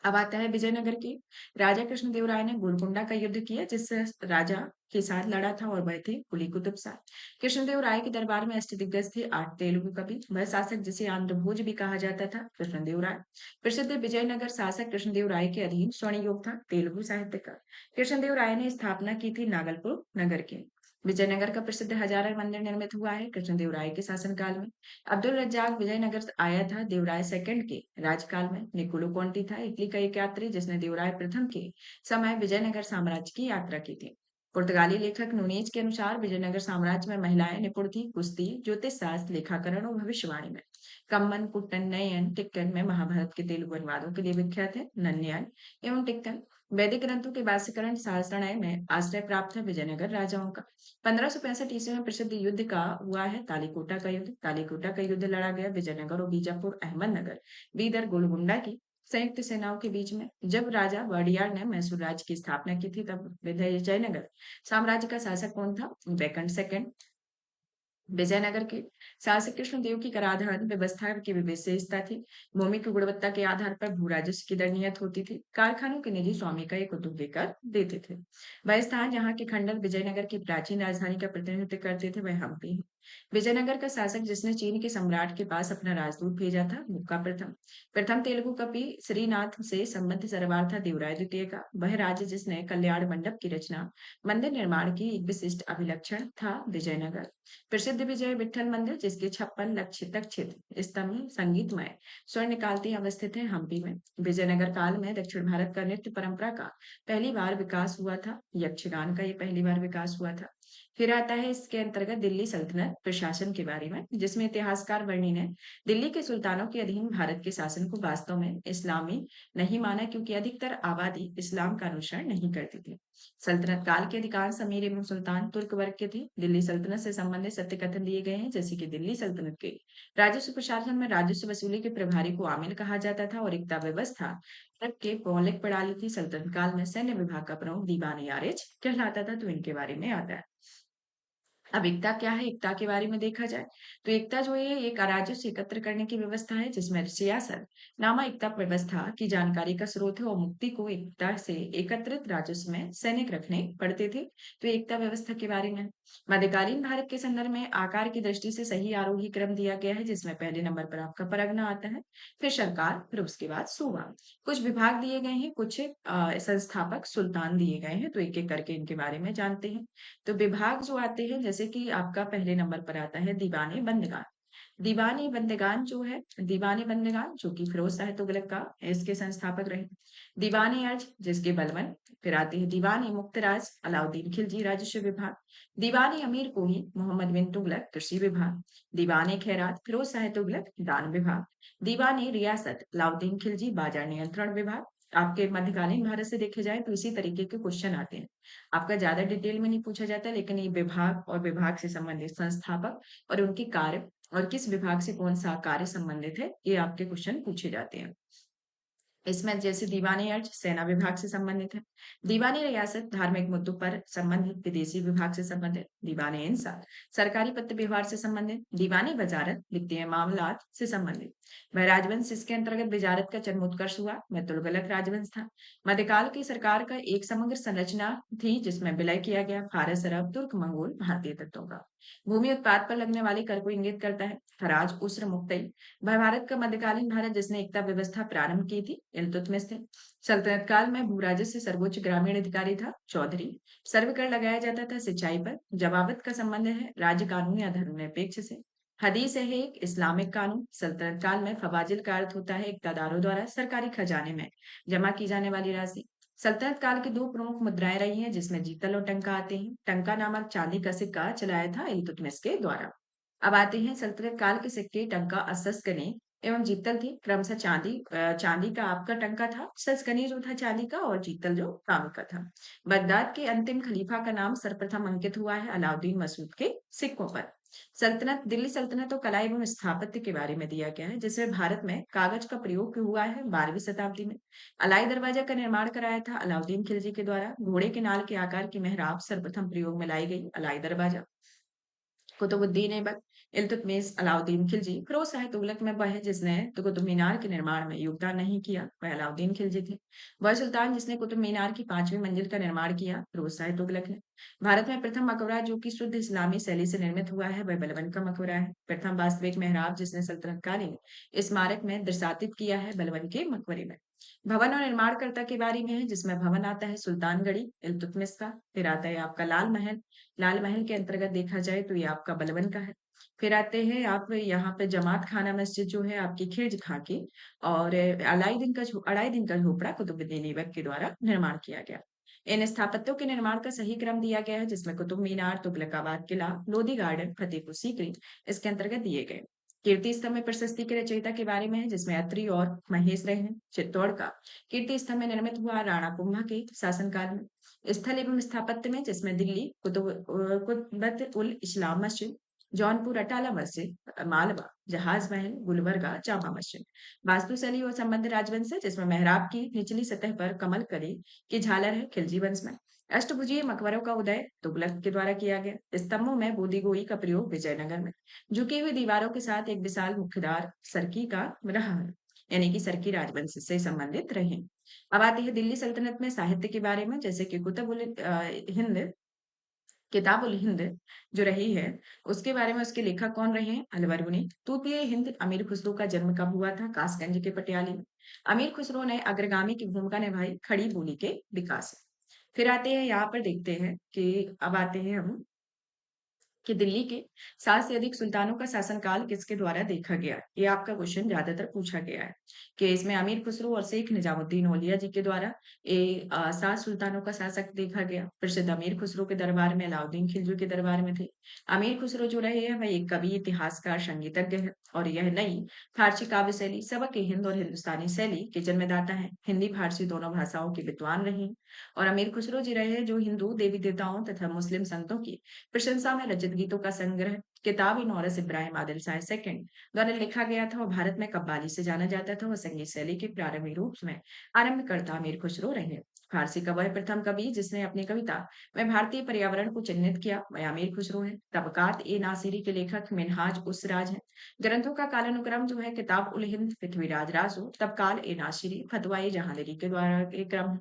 अब आता है विजयनगर की। राजा कृष्णदेव राय ने गोलकुंडा का युद्ध किया, जिससे राजा के साथ लड़ा था और वह थे कुली कुतुब शाह। कृष्णदेव राय के दरबार में अष्टदिग्गज थे 8 तेलुगु कवि। वह शासक जिसे आंध्रभोज भी कहा जाता था, कृष्णदेव राय। प्रसिद्ध विजयनगर शासक कृष्णदेव राय के अधीन स्वर्ण योग था, तेलुगु साहित्य का। कृष्णदेव राय ने स्थापना की थी नागलपुर नगर की। विजयनगर का प्रसिद्ध हजारा मंदिर निर्मित हुआ है कृष्णदेव राय के शासनकाल में। अब्दुल रज्जाक विजयनगर आया था देवराय सेकंड के राजकाल में। निकोलो कॉन्टी था इटली का एक यात्री जिसने देवराय प्रथम के समय विजयनगर साम्राज्य की यात्रा की थी। पुर्तगाली लेखक नूनेज के अनुसार विजयनगर साम्राज्य में महिलाएं निपुण थी कुश्ती, ज्योतिष शास्त्र, लेखाकरण और भविष्यवाणी में। कम्मन, कुट्टन, नयन, टिक्कन में महाभारत के तेलुगु अनुवादों के लिए विख्यात है। नन्यान एवं टिक्कन वैदिक ग्रंथों के भाष्यकरण सहस्त्रनय में आश्रय प्राप्त है विजयनगर राजाओं का। 1565 ईस्वी में प्रसिद्ध युद्ध का हुआ है तालीकोटा का युद्ध। तालीकोटा का युद्ध लड़ा गया विजयनगर और बीजापुर, अहमदनगर, बीदर, गोलकुंडा की संयुक्त सेनाओं के बीच में। जब राजा वाडियार ने मैसूर राज्य की स्थापना की थी, तब विजयनगर साम्राज्य का शासक कौन था? Woken second. विजयनगर के शासक कृष्णदेव की कराधान व्यवस्था की विशेषता थी। भूमि की गुणवत्ता के आधार पर भू राजस्व की दर नियत होती थी। कारखानों के निजी स्वामी का एक उद्योग देकर देते थे। वह स्थान जहाँ के खंडर विजयनगर की प्राचीन राजधानी का प्रतिनिधित्व करते थे, वह हम्पी है। विजयनगर का शासक जिसने चीन के सम्राट के पास अपना राजदूत भेजा था, मुक्का प्रथम। प्रथम तेलुगु कवि श्रीनाथ से संबंध सरवार था देवराय द्वितीय का। वह राज्य जिसने कल्याण मंडप की रचना, मंदिर निर्माण की एक विशिष्ट अभिलक्षण था विजयनगर। प्रसिद्ध विजय विठ्ठल मंदिर जिसके 56 लक्ष तक्षित स्तंभ संगीतमय स्वर्ण कालती अवस्थित है हम्पी में। विजयनगर काल में दक्षिण भारत का नृत्य परंपरा का पहली बार विकास हुआ था। यक्षगान का ये पहली बार विकास हुआ था। फिर आता है इसके अंतर्गत दिल्ली सल्तनत प्रशासन के बारे में, जिसमें इतिहासकार वर्णि ने दिल्ली के सुल्तानों के अधीन भारत के शासन को वास्तव में इस्लामी नहीं माना, क्योंकि अधिकतर आबादी इस्लाम का अनुसरण नहीं करती थी। सल्तनत काल के अधिकांश अमीर एवं सुल्तान तुर्क वर्ग के थे। दिल्ली सल्तनत से संबंधित सत्य कथन दिए गए हैं, जैसे कि दिल्ली सल्तनत के राजस्व प्रशासन में राजस्व वसूली के प्रभारी को आमिल कहा जाता था और इकता व्यवस्था तक के मौलिक प्रणाली थी। सल्तनत काल में सैन्य विभाग का प्रमुख दीवान यारिज कहलाता था। तो इनके बारे में आता है। अब एकता क्या है? एकता के बारे में देखा जाए, तो एकता जो है एक राज्यों से एकत्र करने की व्यवस्था है जिसमें सियासत नामा एकता व्यवस्था की जानकारी का स्रोत है और मुक्ति को एकता से एकत्रित राजस्व में सैनिक रखने पड़ते थे। तो एकता व्यवस्था के बारे में मध्यकालीन भारत के संदर्भ में आकार की दृष्टि से सही आरोही क्रम दिया गया है जिसमें पहले नंबर पर आपका परगना आता है, फिर सरकार, फिर उसके बाद सूबा। कुछ विभाग दिए गए हैं, कुछ संस्थापक सुल्तान दिए गए हैं, तो एक एक करके इनके बारे में जानते हैं। तो विभाग जो आते हैं जैसे कि आपका पहले नंबर पर आता है दीवाने बंदगान। दीवानी बंदगान जो है, दीवानी बंदगान जो कि फिरोज शाह तुगलक का इसके संस्थापक रहे। दीवानी अर्ज जिसके बलबन, फिर आते हैं दीवानी मुक्तराज अलाउद्दीन खिलजी राजस्व विभाग, दीवानी अमीर कोही मोहम्मद बिन तुगलक कृषि विभाग, दीवाने खैरात फिरोज शाह तुगलक दान विभाग, दीवानी रियासत अलाउद्दीन खिलजी बाजार नियंत्रण विभाग। आपके मध्यकालीन भारत से देखे जाए तो इसी तरीके के क्वेश्चन आते हैं। आपका ज्यादा डिटेल में नहीं पूछा जाता लेकिन ये विभाग और विभाग से संबंधित संस्थापक और उनके कार्य और किस विभाग से कौन सा कार्य संबंधित है, ये आपके क्वेश्चन पूछे जाते हैं। इसमें जैसे दीवानी अर्ज सेना विभाग से संबंधित है, दीवानी रियासत धार्मिक मुद्दों पर संबंधित विदेशी विभाग से संबंधित, दीवानी इंसाफ सरकारी पत्र व्यवहार से संबंधित, दीवानी वजारत वित्तीय मामलात से संबंधित। वह राजवंश इसके अंतर्गत वजारत का जन्मोत्कर्ष हुआ, वह तुगलक राजवंश था। मध्यकाल की सरकार का एक समग्र संरचना थी जिसमें विलय किया गया फारस, अरब, तुर्क, मंगोल, भारतीय तत्वों का। भूमि उत्पाद पर लगने वाले कर को इंगित करता है। खराज, उस्र, मुक्तई। वह भारत का मध्यकालीन भारत जिसने एकता व्यवस्था प्रारंभ की थी, इल्तुतमिश थे। सल्तनत काल में भू राजस्व सर्वोच्च ग्रामीण अधिकारी था, चौधरी। सर्व कर लगाया जाता था सिंचाई पर। जमावत का संबंध है राज्य कानून या धर्मनिरपेक्ष से। हदीस है एक इस्लामिक कानून। सल्तनत काल में फवाजिल का अर्थ होता है इक्तादारों द्वारा सरकारी खजाने में जमा की जाने वाली राशि। सल्तनत काल की दो प्रमुख मुद्राएं रही हैं जिसमें जीतल और टंका आते हैं। टंका नामक चांदी का सिक्का चलाया था इल्तुतमिश के द्वारा। अब आते हैं सल्तनत काल के सिक्के। टंका असस्कनी एवं जीतल थी। क्रमशः चांदी का आपका टंका था, सस्कनी जो था चांदी का, और जीतल जो तांबे का था। बगदाद के अंतिम खलीफा का नाम सर्वप्रथम अंकित हुआ है अलाउद्दीन मसूद के सिक्कों पर। सल्तनत दिल्ली सल्तनत और कला एवं स्थापत्य के बारे में दिया गया है जिसमें भारत में कागज का प्रयोग हुआ है 12वीं शताब्दी में। अलाई दरवाजा का निर्माण कराया था अलाउद्दीन खिलजी के द्वारा। घोड़े के नाल के आकार की मेहराब सर्वप्रथम प्रयोग में लाई गई अलाई दरवाजा। कुतुबुद्दीन ऐबक, इल्तुतमिश, अलाउद्दीन खिलजी। फिरोज शाह तुगलक में वह है जिसने तो कुतुब मीनार के निर्माण में योगदान नहीं किया, वह अलाउद्दीन खिलजी थे। वह सुल्तान जिसने कुतुब मीनार की 5वीं मंजिल का निर्माण किया, फिरोज शाह तुगलक ने। भारत में प्रथम मकबरा जो कि शुद्ध इस्लामी शैली से निर्मित हुआ है, वह बलबन का मकबरा है। प्रथम वास्तविक मेहराब जिसने सल्तनतकालीन स्मारक में दर्शातित किया है, बलबन के मकबरे में। भवन और निर्माणकर्ता के बारे में है जिसमें भवन आता है सुल्तानगढ़ी इल्तुतमिश का। फिर आता है आपका लाल महल। लाल महल के अंतर्गत देखा जाए तो ये आपका बलबन का है। फिर आते हैं आप यहाँ पे जमात खाना मस्जिद जो है आपकी खिर्ज खां की, और अढ़ाई दिन का झोपड़ा कुतुबुद्दीन ऐबक के द्वारा निर्माण किया गया। इन स्थापत्यों के निर्माण का सही क्रम दिया गया है जिसमें कुतुब मीनार, तुगलकाबाद किला, लोधी गार्डन, फतेहपुर सीकरी इसके अंतर्गत दिए गए। कीर्ति स्तंभ में प्रशस्ति के रचयिता के बारे में है जिसमें अत्रि और महेश रहे हैं। चित्तौड़ का कीर्ति स्तंभ में निर्मित हुआ राणा कुंभा के शासनकाल में। स्थल एवं स्थापत्य में जिसमें दिल्ली कुतुब उल इस्लाम मस्जिद, जौनपुर अटाला मस्जिद, मालवा जहाज महल, गुलबर्गा जामा मस्जिद। वास्तुशैली और संबंध राजवंश है जिसमें मेहराब की निचली सतह पर कमल कली की झालर है खिलजी वंश में। अष्टभुजीय मकबरों का उदय तुगलक के द्वारा किया गया। स्तंभों में बोधीगोई का प्रयोग विजयनगर में। झुकी हुई दीवारों के साथ एक विशाल मुख्यद्वार सरकी का रहा है, यानी कि सरकी राजवंश से संबंधित रहे। अब आते हैं दिल्ली सल्तनत में साहित्य के बारे में जैसे कि हिंद किताबुल हिंद जो रही है उसके बारे में उसके लेखक कौन रहे हैं, अलवरूनी। तूतीय हिंद अमीर खुसरो का जन्म कब हुआ था, कासगंज के पटियाली में। अमीर खुसरो ने अग्रगामी की भूमिका निभाई खड़ी बोली के विकास में। फिर आते हैं यहाँ पर देखते हैं कि अब आते हैं हम कि दिल्ली के 7 से अधिक सुल्तानों का शासनकाल किसके द्वारा देखा गया है? ये आपका क्वेश्चन ज्यादातर पूछा गया है कि इसमें अमीर खुसरो और शेख निजामुद्दीन औलिया जी के द्वारा 7 सुल्तानों का शासक देखा गया। प्रसिद्ध अमीर खुसरो के दरबार में अलाउद्दीन खिलजी के दरबार में थे। अमीर खुसरो जो रहे हैं वह एक कवि, इतिहासकार, संगीतज्ञ है और यह नई फारसी काव्य शैली सबक हिंद और हिंदुस्तानी शैली के जन्मदाता है। हिंदी फारसी दोनों भाषाओं के विद्वान रहे हैं। और अमीर खुसरो जी रहे हैं जो हिंदू देवी देवताओं तथा मुस्लिम संतों की प्रशंसा में रचित गीतों का संग्रह किताब इन नौरस इब्राहिम आदिल शाह सेकंड द्वारा लिखा गया था और भारत में कव्वाली से जाना जाता था और संगीत शैली के प्रारंभिक रूप में आरंभकर्ता अमीर खुसरो रहे। फारसी का वह प्रथम कवि जिसने अपनी कविता में भारतीय पर्यावरण को चिन्हित किया वह अमीर खुसरो है। तबकात ए नासिरी के लेखक मिनहाज उस राज है। ग्रंथों का कालानुक्रम जो है किताब उल हिंद पृथ्वीराज रासो तबकाल ए नासिरी फतवाए जहांगीरी के द्वारा के क्रम है।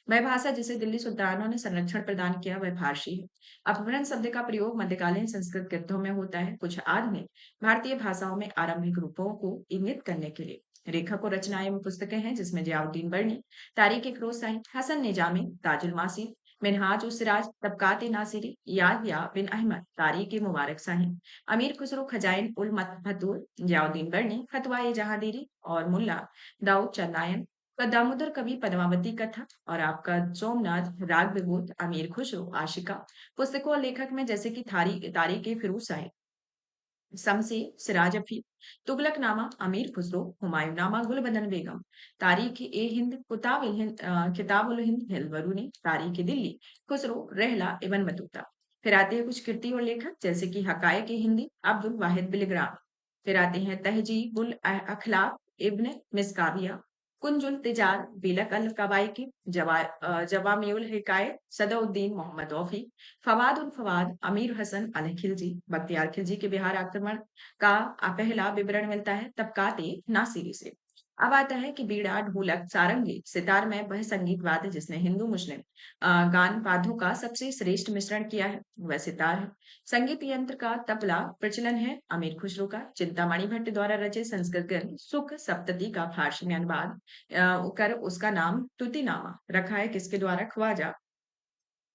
वह भाषा जिसे दिल्ली सुल्तानों ने संरक्षण प्रदान किया वह फारसी है। अपभ्रंश शब्द का प्रयोग मध्यकालीन संस्कृत ग्रंथों में होता है। कुछ आधुनिक भारतीय भाषाओं में आरंभिक रूपों को इंगित करने के लिए लेखक और रचनाएं एवं पुस्तकें हैं जिसमें जियाउद्दीन बर्नी, तारीख फिरोज शाही, हसन निजामी, ताजुल मासीर, मिनहाज उस सिराज, तबकात नासिरी, याह्या बिन अहमद, तारीख मुबारक शाही, अमीर खुसरो खजाइन उल फतूर, जियाउद्दीन बर्नी, फतवा ए जहांगीरी और मुल्ला दाऊद चंदायन का दामोदर कवि पद्मावती कथा और आपका सोमनाथ राग विभूत अमीर खुसरो आशिका पुस्तकों और लेखक में जैसे कि तारीख फिरोज शाही, शमसे सिराज तुगलकनामा अमीर खुसरो, हुमायूंनामा गुलबदन बेगम, तारीख-ए-हिंद, किताब-उल-हिंद हिलवरूनी, तारीख-ए-दिल्ली, खुसरो, रहला इब्न बतूता। फिर आते हैं कुछ कृति और लेखक जैसे कि हकायक-ए-हिंदी, अब्दुल वाहिद बिलग्रामी। फिर आते हैं तहजीबुल अखलाक इब्न मिसकाविया, कुंजुल तिजार, बिलक अल कवायकी, जवामिउल हिकायत, सदउद्दीन मोहम्मद औफी, फवाद उल फवाद, अमीर हसन अल खिलजी, बख्तियार खिलजी के बिहार आक्रमण का पहला विवरण मिलता है तबकात नासिरी से। अब आता है कि बीड़ा, ढोलक, सारंगी, सितार में वह संगीत वाद्य जिसने हिंदू मुस्लिम गान वाद्यों का सबसे श्रेष्ठ मिश्रण किया है वह सितार है। संगीत यंत्र का तबला प्रचलन है अमीर खुसरो का। चिंतामणि भट्ट द्वारा रचित संस्कृत ग्रंथ सुख सप्तती का फारसी में अनुवाद कर उसका नाम तुतिनामा रखा है किसके द्वारा? ख्वाजा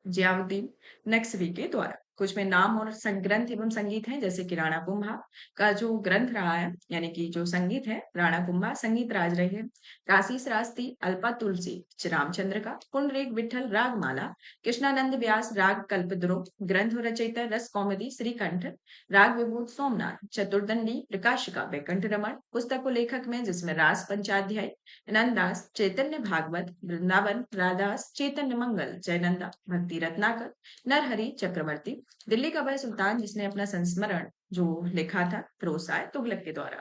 जियाउद्दीन नक्शवी के द्वारा। कुछ में नाम और ग्रंथ एवं संगीत हैं जैसे कि राणा कुंभा का जो ग्रंथ रहा है यानी कि जो संगीत है राणा कुंभा संगीत राज रहे हैं। काशी श्रास्ती अल्पा तुलसी रामचंद्र का पुंडरीक विठल रागमाला कृष्णानंद व्यास राग कल्पद्रुम ग्रंथ रचयिता रस कौमुदी श्रीकंठ राग विभूत सोमनाथ चतुर्दंडी प्रकाशिका वैकंठ रमण पुस्तक को लेखक में जिसमें रास पंचाध्याय नंददास चैतन्य भागवत वृंदावन राधास चैतन्य मंगल जयनंदा भक्ति रत्नाकर नरहरि चक्रवर्ती दिल्ली का वह सुल्तान जिसने अपना संस्मरण जो लिखा था फिरोज तुगलक के द्वारा।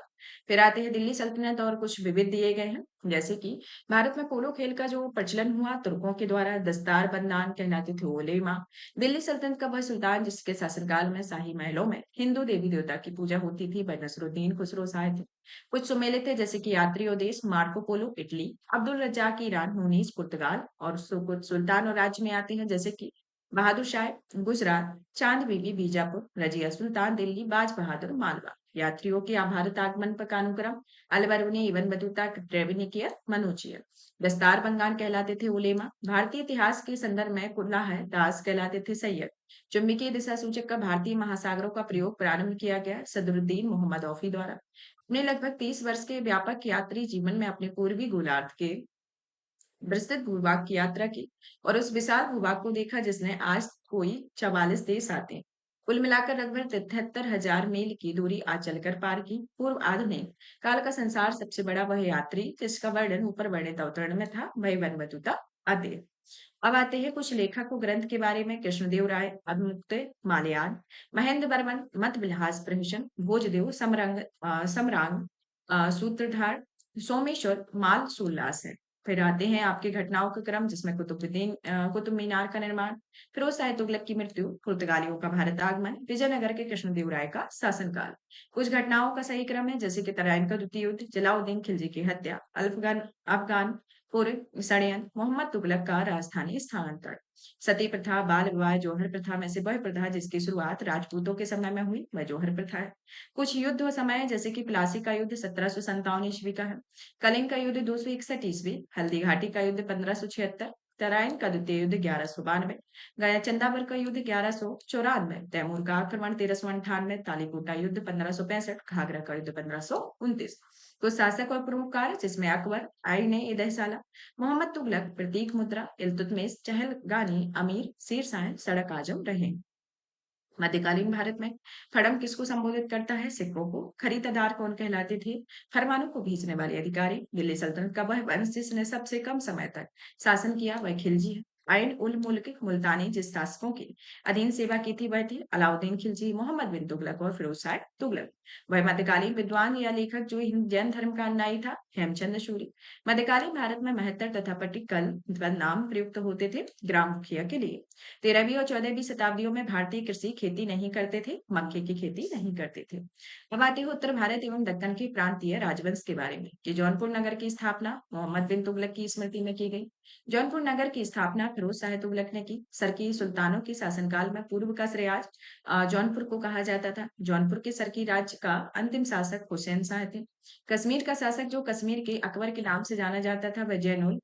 फिर आते हैं दिल्ली सल्तनत और कुछ विविध दिए गए हैं जैसे कि भारत में पोलो खेल का जो प्रचलन हुआ तुर्कों के द्वारा दस्तार बंदान कहलाते थे ओलेमा। दिल्ली सल्तनत का वह सुल्तान जिसके शासनकाल में शाही महलों में हिंदू देवी देवता की पूजा होती थी वह नसरुद्दीन खुसरो शाह थे। कुछ सुमेलित थे जैसे कि यात्री और देश Marco Polo Italy Abdul Razzaq Iran मुनीस पुर्तगाल और कुछ सुल्तान और राज्य में आते हैं जैसे कि बहादुर शाह गुजरात चांद बीबी बीजापुर रजिया सुल्तान दिल्ली बाज बहादुर मालवा। यात्रियों के भारत आगमन पर अनुक्रम अलबरूनी इबन बतूता ट्रेविनिकियर मनोचियर दस्तार बंगान कहलाते थे उलेमा। भारतीय इतिहास के संदर्भ में कुल्ला है दास कहलाते थे सैयद। चुंबकीय दिशा सूचक का भारतीय महासागरों का प्रयोग प्रारंभ किया गया सदरुद्दीन मोहम्मद औफी द्वारा। अपने लगभग 30 वर्ष के व्यापक यात्री जीवन में अपने पूर्वी गोलार्ध के विस्तृत भूभाग की यात्रा की और उस विशाल भूभाग को देखा जिसने आज कोई 44 देश आते हैं। कुल मिलाकर लगभग 73,000 मील की दूरी आज चलकर पार की। पूर्व आधुनिक काल का संसार सबसे बड़ा वह यात्री जिसका वर्णन ऊपर वर्णित अवतरण में था वही बनबतुता अतः। अब आते हैं कुछ लेखक और ग्रंथ के बारे में कृष्णदेव राय अभिमुक्त मालयान महेंद्र बर्मन मत विलास प्रहसन भोजदेव सम्रांग सूत्रधार सोमेश्वर माल सोल्लास है। फिर आते हैं आपके घटनाओं का क्रम जिसमें कुतुब मीनार का निर्माण फिरोज शाह तुगलक की मृत्यु पुर्तगालियों का भारत आगमन विजयनगर के कृष्णदेव राय का शासनकाल। कुछ घटनाओं का सही क्रम है जैसे कि तराइन का द्वितीय युद्ध जलाउद्दीन खिलजी की हत्या अफगान पूर्व षड्यंत्र मोहम्मद तुगलक का राजधानी स्थानांतरण सती प्रथा बाल विवाह जौहर प्रथा में से वह प्रथा जिसकी शुरुआत राजपूतों के समय में हुई वह जौहर प्रथा है। कुछ युद्ध और समय जैसे कि प्लासी का युद्ध 1757 ईस्वी का है। कलिंग का युद्ध 261 ईस्वी हल्दी घाटी का युद्ध 1576 तराइन का द्वितीय युद्ध 1192 गया चंदावर का युद्ध 1194 तैमूर का आक्रमण 1398 तालीकोटा युद्ध 1565 घाघरा का युद्ध 1529। कुछ शासक और प्रमुख कार्य जिसमें अकबर आईने इदहसाला मोहम्मद तुगलक प्रतीक मुद्रा इल्तुतमिश चहलगानी अमीर शेरशाह सड़क आजम रहे। मध्यकालीन भारत में फड़म किसको संबोधित करता है? सिक्कों को। खरीदार कौन कहलाते थे? फरमानों को भेजने वाले अधिकारी। दिल्ली सल्तनत का वह वंश जिसने सबसे कम समय तक शासन किया वह खिलजी है। आइन उल मुल्क मुल्तानी जिस शासकों की अधीन सेवा की थी वह थे अलाउद्दीन खिलजी, मोहम्मद बिन तुगलक और फिरोज शाह तुगलक। वह मध्यकालीन विद्वान या लेखक जो जैन धर्म का अनुयायी था हेमचंद सूरी। मध्यकालीन भारत में महत्तर तथा पट्टिकल नाम प्रयुक्त होते थे ग्राम मुखिया के लिए। 13वीं और 14वीं शताब्दियों में भारतीय कृषि खेती नहीं करते थे, मक्के की खेती नहीं करते थे। अब आते हैं उत्तर भारत एवं दक्कन के प्रांतीय राजवंश के बारे में कि जौनपुर नगर की स्थापना मोहम्मद बिन तुगलक की स्मृति में की गई। जौनपुर नगर की स्थापना फिरोज शाह तुगलक ने की। सरकी सुल्तानों के शासनकाल में पूर्व का श्रेयाज जौनपुर को कहा जाता था। जौनपुर के सरकी राज्य का अंतिम शासक हुसैन शाह थे। कश्मीर का शासक जो कश्मीर के अकबर के नाम से जाना जाता था वह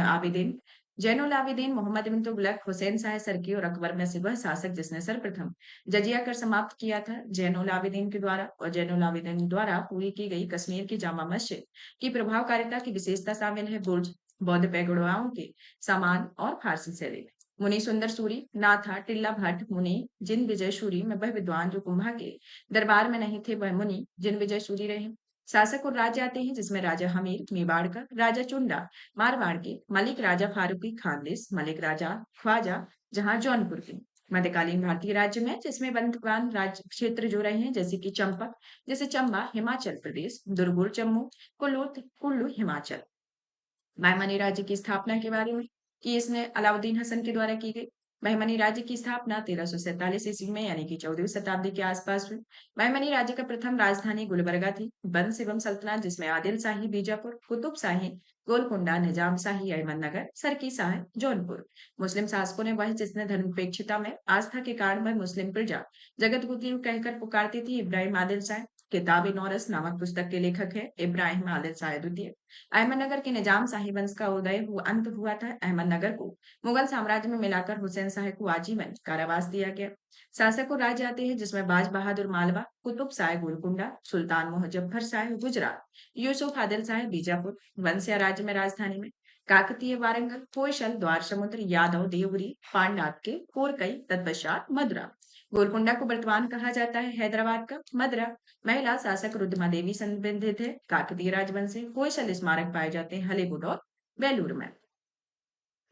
आबिदीन जैनुल आबिदीन मोहम्मद बिन तुगलक हुसैन शाह सरकी और अकबर में से वह शासक जिसने सर्वप्रथम जजिया कर समाप्त किया था जैनुल आबिदीन के द्वारा। और जैनुल आबिदीन द्वारा पूरी की गई कश्मीर की जामा मस्जिद की प्रभावकारिता की विशेषता शामिल है बुर्ज बौद्ध पैगोडाओं के सामान और फारसी शैली में। मुनि सुंदर सूरी नाथा टिल्ला भट्ट मुनि जिन विजय सूरी में वह विद्वान जो कुंभा के दरबार में नहीं थे वह मुनि जिन विजय सूरी रहे। शासक और राज्य आते हैं जिसमें राजा हमीर मेवाड़ का, राजा चुंडा मारवाड़ के, मलिक राजा फारूकी खानदेश, मलिक राजा ख्वाजा जहां जौनपुर के। मध्यकालीन भारतीय राज्य में जिसमें वर्तमान राज्य क्षेत्र जो रहे हैं जैसे कि चंपक जैसे चंबा हिमाचल प्रदेश, दुर्गुर जम्मू, कुल्लू हिमाचल। बहमनी राज्य की स्थापना के बारे में कि इसने अलाउद्दीन हसन के द्वारा की गई। बहमनी राज्य की स्थापना 1347 ईस्वी में यानी कि 14वीं शताब्दी के आसपास हुई। बहमनी राज्य का प्रथम राजधानी गुलबर्गा थी। वंश एवं सल्तनत जिसमें आदिल शाही बीजापुर, कुतुब शाही गोलकुंडा, निजाम शाही अहमदनगर, सरकी शाह जौनपुर। मुस्लिम शासकों ने वह जिसने धर्मपेक्षिता में आस्था के कारण वह मुस्लिम प्रजा जगत गुरु कहकर पुकारती थी इब्राहिम आदिल शाह। किताब नौरस नामक पुस्तक के लेखक है इब्राहिम आदिल शाह द्वितीय। अहमदनगर के निजाम शाही वंश का अंत हुआ था। अहमदनगर को मुगल साम्राज्य में मिलाकर हुसैन शाह को आजीवन कारावास दिया गया। शासक और राज्य आते हैं जिसमें बाज बहादुर मालवा, कुतुब शाह गोलकुंडा, सुल्तान मुजफ्फर शाह गुजरात, यूसुफ आदिल शाह बीजापुर। वंश या राज्य में राजधानी में काकतीय वारंगल, होयसल, द्वार समुद्र, यादव, देवरी, पांडात के कोरकई, तत्पश्चात मदुरा। गोलकुंडा को वर्तमान कहा जाता है हैदराबाद का मदरा। महिला शासक रुद्रमा देवी संबंधित है काकतीय राजवंश से। होयसल स्मारक पाए जाते हैं हलेबुड और बेलूर में।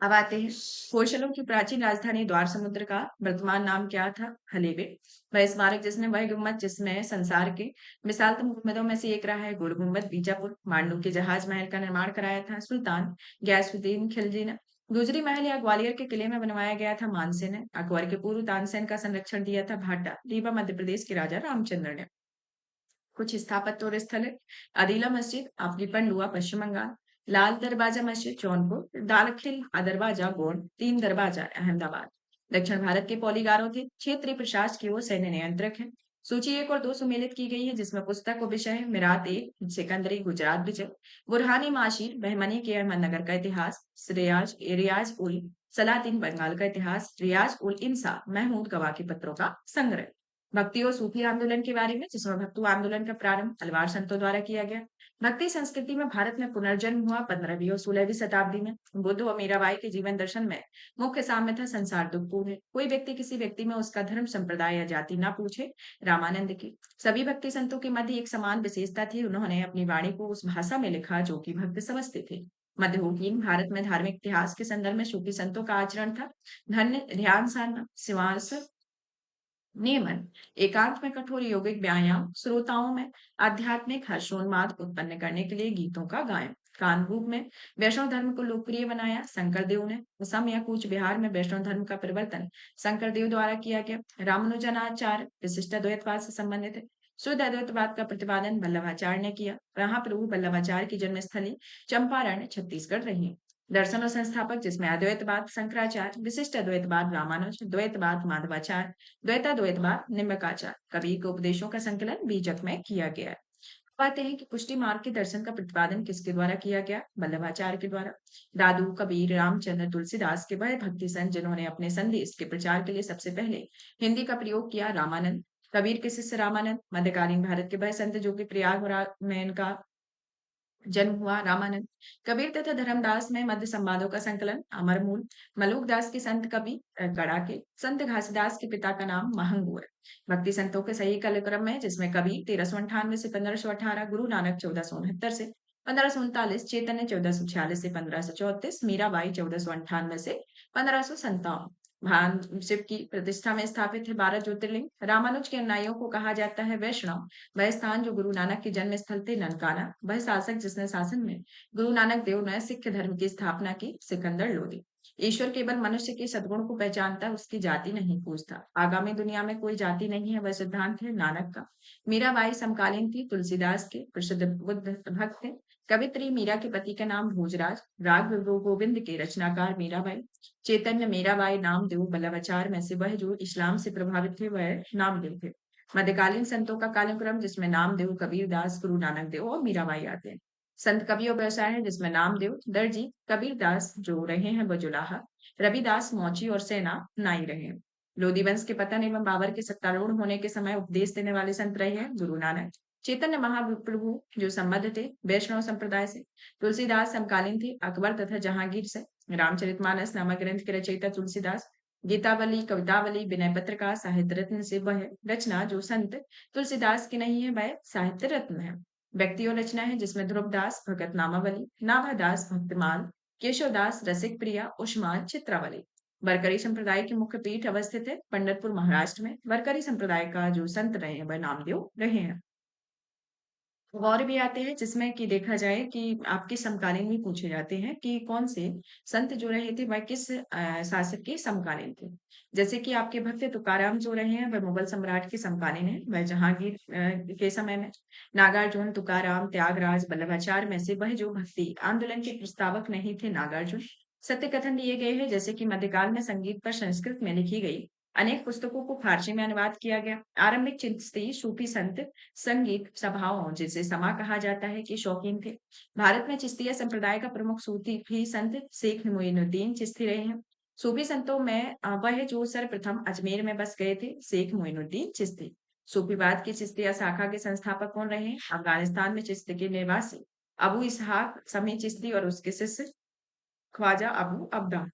अब आते हैं होयसलों की प्राचीन राजधानी द्वार समुद्र का वर्तमान नाम क्या था हलेबे। वह स्मारक जिसने वह गुम्बद जिसमें संसार के मिसालतम गुम्बदों में से एक रहा है गोल गुम्बद बीजापुर। मांडू के जहाज महल का निर्माण कराया था सुल्तान गयासुद्दीन खिलजी ने। गुजरी महल या ग्वालियर के किले में बनवाया गया था मानसिंह ने। अकबर के पूर्व तानसेन का संरक्षण दिया था भाटा। रीवा मध्य प्रदेश के राजा रामचंद्र ने। कुछ स्थापत्य और स्थल है अदीला मस्जिद आपकी पंडुआ पश्चिम बंगाल, लाल दरवाजा मस्जिद जौनपुर, दालखिल दरवाजा गोंड, तीन दरवाजा अहमदाबाद। दक्षिण भारत के पॉलीगारों थे क्षेत्रीय प्रशासन की ओर सैन्य नियंत्रक है। सूची 1 और 2 सुमेलित की गई है जिसमें पुस्तक को विषय है मिरात एक सिकंदरी गुजरात विजय, बुरहानी माशीर बहमनी के अहमदनगर का इतिहास, रियाज उल सलातीन बंगाल का इतिहास, रियाज उल इंसा महमूद गवाह के पत्रों का संग्रह। भक्ति और सूफी आंदोलन के बारे में जिसमें भक्तु आंदोलन का प्रारंभ अलवार संतों द्वारा किया गया। भक्ति संस्कृति में भारत में पुनर्जन्म हुआ 15वीं और 16वीं शताब्दी में। बुद्ध और मीराबाई के जीवन दर्शन में मुख्य साम्य था संसार दुखपूर्ण है, कोई व्यक्ति किसी व्यक्ति में उसका धर्म संप्रदाय या जाति ना पूछे। रामानंद की सभी भक्ति संतों के मध्य एक समान विशेषता थी, उन्होंने अपनी वाणी को उस भाषा में लिखा जो कि भक्त समझते थे। मध्ययुगीन भारत में धार्मिक इतिहास के संदर्भ में सूफी संतों का आचरण था धन्य ध्यान साधना सिवांश नियमन एकांत में कठोर यौगिक व्यायाम श्रोताओं में आध्यात्मिक हर्षोन्माद उत्पन्न करने के लिए गीतों का गायन। कानपुर में वैष्णव धर्म को लोकप्रिय बनाया शंकरदेव ने। असम या कूच बिहार में वैष्णव धर्म का परिवर्तन शंकरदेव द्वारा किया गया। रामानुजनाचार्य विशिष्ट अद्वैतवाद से संबंधित है। शुद्ध अद्वैतवाद का प्रतिपादन वल्लभाचार्य ने किया। महाप्रभु वल्लभाचार्य की जन्मस्थली चंपारण छत्तीसगढ़ रही। दर्शन और संस्थापक जिसमें अद्वैतवाद शंकराचार्य, विशिष्ट अद्वैतवाद रामानुज, द्वैतवाद माधवाचार्य, द्वैताद्वैतवाद निम्बकाचार्य। कबीर के उपदेशों का संकलन बीजक में किया गया है। पाते हैं कि पुष्टि मार्ग के दर्शन का प्रतिपादन किसके द्वारा किया गया वल्लभाचार्य के द्वारा। दादू कबीर रामचंद्र तुलसीदास के वह भक्ति संत जिन्होंने अपने संदेश के प्रचार के लिए सबसे पहले हिंदी का प्रयोग किया रामानंद। कबीर के शिष्य रामानंद मध्यकालीन भारत के वह संत जो कि प्रयाग में इनका जन्म हुआ रामानंद। कबीर तथा धर्मदास में मध्य संवादों का संकलन अमरमूल। मलुकदास के संत कवि गड़ा के संत घासीदास के पिता का नाम महंगू है। भक्ति संतों के सही कालक्रम में जिसमें कबीर 1398 से 1518, गुरु नानक 1469 से 1539, चैतन्य 1446 से 1534, मीराबाई 1498 से 1557 भगवान शिव की प्रतिष्ठा में स्थापित है 12 ज्योतिर्लिंग। रामानुज के अनुयायियों को कहा जाता है वैष्णव। वह स्थान जो गुरु नानक के जन्म स्थल थे ननकाना। वह शासक जिसने शासन में गुरु नानक देव ने सिख धर्म की स्थापना की सिकंदर लोधी। ईश्वर केवल मनुष्य के सद्गुण को पहचानता, उसकी जाति नहीं पूछता। आगामी दुनिया में कोई जाति नहीं है, वह सिद्धांत है नानक का। मीराबाई समकालीन थी तुलसीदास के, प्रसिद्ध बुद्ध भक्त थे। कवित्री मीरा के पति का नाम भोजराज। राग गोविंद के रचनाकार मीराबाई। चैतन्य मीराबाई नामदेव बल्लभाचार में से वह जो इस्लाम से प्रभावित थे वह नामदेव थे। मध्यकालीन संतों का कालक्रम जिसमें नामदेव, कबीरदास, गुरु नानक देव और मीराबाई आते हैं। संत कवि और व्यवसाय है जिसमें नामदेव दर्जी, कबीरदास जो रहे हैं बजुलाहा, रविदास मौची और सेना नाई रहे हैं। लोधी वंश के पतन एवं बाबर के सत्तारूढ़ होने के समय उपदेश देने वाले संत रहे हैं गुरु नानक। चैतन्य महाप्रभु जो संबद्ध थे वैष्णव संप्रदाय से। तुलसीदास समकालीन थे अकबर तथा जहांगीर से। रामचरितमानस नामक ग्रंथ के रचयिता तुलसीदास। गीतावली, कवितावली, विनय पत्र का साहित्य रत्न से वह रचना जो संत तुलसीदास की नहीं है वह साहित्य रत्न है। व्यक्ति और रचना है जिसमें ध्रुवदास भगत नामावली, नाभादास भक्तमाल, केशवदास रसिक प्रिया, उस्मान चित्रावली। वरकरी संप्रदाय की मुख्य पीठ अवस्थित है पंढरपुर महाराष्ट्र में। वरकरी संप्रदाय का जो संत रहे हैं वह नामदेव रहे हैं। और भी आते हैं जिसमें कि देखा जाए कि आपके समकालीन भी पूछे जाते हैं कि कौन से संत जो रहे थे वह किस शासक के समकालीन थे। जैसे कि आपके भक्त तुकाराम जो रहे हैं वह मुगल सम्राट के समकालीन है। वह जहांगीर के समय में। नागार्जुन, तुकाराम, त्यागराज, वल्लभाचार्य में से वह जो भक्ति आंदोलन के प्रस्तावक नहीं थे नागार्जुन। सत्य कथन दिए गए हैं जैसे कि मध्यकाल में संगीत पर संस्कृत में लिखी गई अनेक पुस्तकों को फारसी में अनुवाद किया गया। आरंभिक चिश्ती सूफी संत संगीत सभाओं जिसे समा कहा जाता है के शौकीन थे। भारत में चिश्तिया संप्रदाय का प्रमुख सूफी संत शेख मोइनुद्दीन चिश्ती रहे हैं। सूफी संतों में वह जो सर्वप्रथम अजमेर में बस गए थे शेख मोइनुद्दीन चिश्ती। सूफीवाद की चिश्तिया शाखा के संस्थापक कौन रहे हैं? अफगानिस्तान में चिश्ती के निवासी अबू इसहाक समी चिश्ती और उसके शिष्य ख्वाजा अबू अब्दा।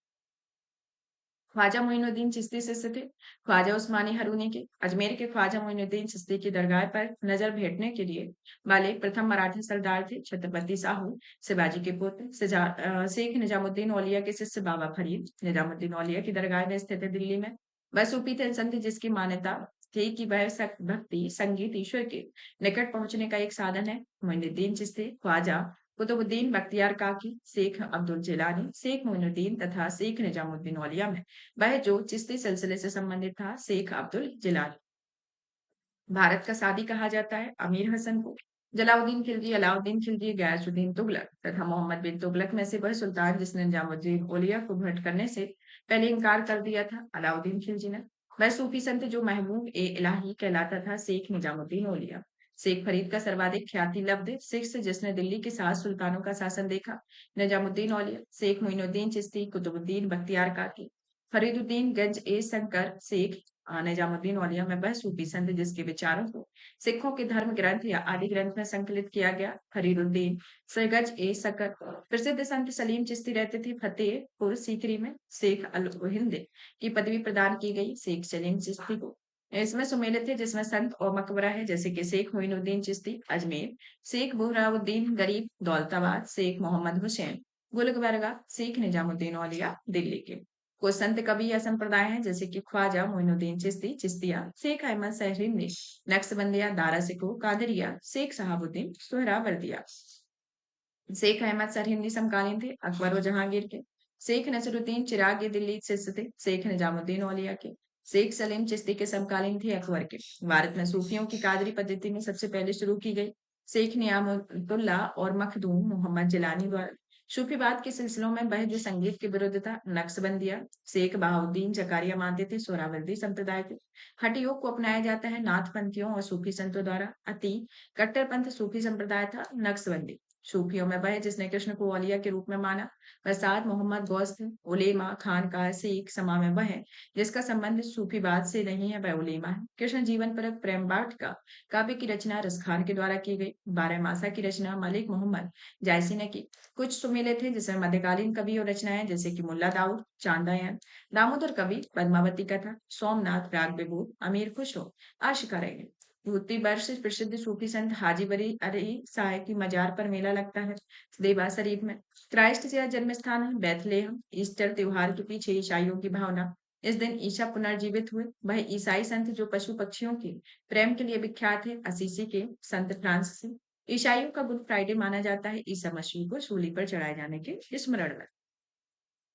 ख्वाजा मोइनुद्दीन चिश्ती शिष्य थे ख्वाजा उस्मानी हरूनी के। अजमेर के ख्वाजा मोइनुद्दीन चिश्ती की दरगाह पर नजर भेंटने के लिए वाले प्रथम मराठी सरदार थे छत्रपति साहू शिवाजी के पुत्र। शेख निजामुद्दीन औलिया के शिष्य बाबा फरीद निजामुद्दीन औलिया की दरगाह में स्थित है दिल्ली में। वह सूफी थे संत जिसकी मान्यता थी कि वह भक्ति संगीत ईश्वर के निकट पहुंचने का एक साधन है। मोइनुद्दीन चिश्ती ख्वाजा कुतुबुद्दीन बख्तियार काकी, शेख अब्दुल जिलानी, शेख मोइनुद्दीन तथा शेख निजामुद्दीन औलिया में वह जो चिश्ती सिलसिले से संबंधित था शेख अब्दुल जिलानी। भारत का सादी कहा जाता है अमीर हसन को। जलाउद्दीन खिलजी, अलाउद्दीन खिलजी, गयासुद्दीन तुगलक तथा मोहम्मद बिन तुगलक में से वह सुल्तान जिसने निजामुद्दीन औलिया को भ्रष्ट करने से पहले इनकार कर दिया था अलाउद्दीन खिलजी ने। वह सूफी संत जो महबूब ए इलाही कहलाता था शेख निजामुद्दीन औलिया। शेख फरीद का सर्वाधिक ख्याति लब्ध सिख जिसने दिल्ली के 7 सुल्तानों का शासन देखा निजामुद्दीन औलिया। शेख मोइनुद्दीन चिश्ती, कुतुबुद्दीन बख्तियार काकी, फरीदुद्दीन गंज ए शंकर, शेख निजामुद्दीन औलिया में वह सूफी संत जिसके विचारों को सिखों के धर्म ग्रंथ या आदि ग्रंथ में संकलित किया गया। फरीदुद्दीन सरगज ए सकर। प्रसिद्ध संत सलीम चिश्ती रहते थे फतेहपुर सीकरी में। शेख अल हिंद की पदवी प्रदान की गई शेख सलीम चिश्ती को। इसमें सुमेलित थे जिसमें संत और मकबरा है जैसे कि शेख मोइनुद्दीन चिश्ती अजमेर, शेख बुहराउद्दीन गरीब दौलताबाद, शेख मोहम्मद हुसैन गुलबर्गा, शेख निजामुद्दीन औलिया दिल्ली के। कुछ संत कवि या संप्रदाय हैं जैसे कि ख्वाजा मोइनुद्दीन चिश्ती चिश्तिया, शेख अहमद सहरिंदी, नक्शबंदिया, दारा सिको, कादरिया, शेख शहाबुद्दीन सुहरावर्दिया। शेख अहमद सरहिंदी समकालीन थे अकबर और जहांगीर के। शेख नसरुद्दीन चिराग ये दिल्ली शिष्य थे शेख निजामुद्दीन औलिया के। शेख सलीम चिश्ती के समकालीन थे अकबर के। भारत में सूफियों की कादरी पद्धति में सबसे पहले शुरू की गई शेख नियामतुल्ला और मखदूम मोहम्मद जिलानी द्वारा। सूफीवाद के सिलसिलों में वह जो संगीत के विरुद्ध था नक्शबंदिया। शेख बहाउद्दीन जकारिया मानते थे सोहरावर्दी संप्रदाय के। हठ योग को अपनाया जाता है नाथपंथियों और सूफी संतों द्वारा। अति कट्टरपंथ सूफी संप्रदाय था नक्शबंदी। सूफियों में वह जिसने कृष्ण को औलिया के रूप में माना वह साद मोहम्मद गौस थे। उलेमा खानका शेख समा में वह जिसका संबंध सूफीवाद से नहीं है वह उलेमा है। कृष्ण जीवन परक प्रेम वाटिका काव्य की रचना रसखान के द्वारा की गई। बारहमासा की रचना मलिक मोहम्मद जायसी ने की। कुछ सुमेलित थे जिसमें मध्यकालीन कवि और रचनाएं जैसे कि मुल्ला दाऊद चांदायन, दामोदर कवि, पद्मावती कथा, सोमनाथ, राग विभूत, अमीर खुसरो आशिका रहे। भूतली वर्ष प्रसिद्ध सूफी संत हाजी बरी अली साय की मजार पर मेला लगता है। देवा शरीफ में क्राइस्ट का जन्म स्थान है। बैथलेहम ईस्टर त्योहार के पीछे ईसाइयों की भावना। इस दिन ईसा पुनर्जीवित हुए। वह ईसाई संत जो पशु पक्षियों के प्रेम के लिए विख्यात है। असीसी के संत फ्रांसिस। ईसाइयों का गुड फ्राइडे माना जाता है ईसा मसीह को सूली पर चढ़ाए जाने के स्मरण में।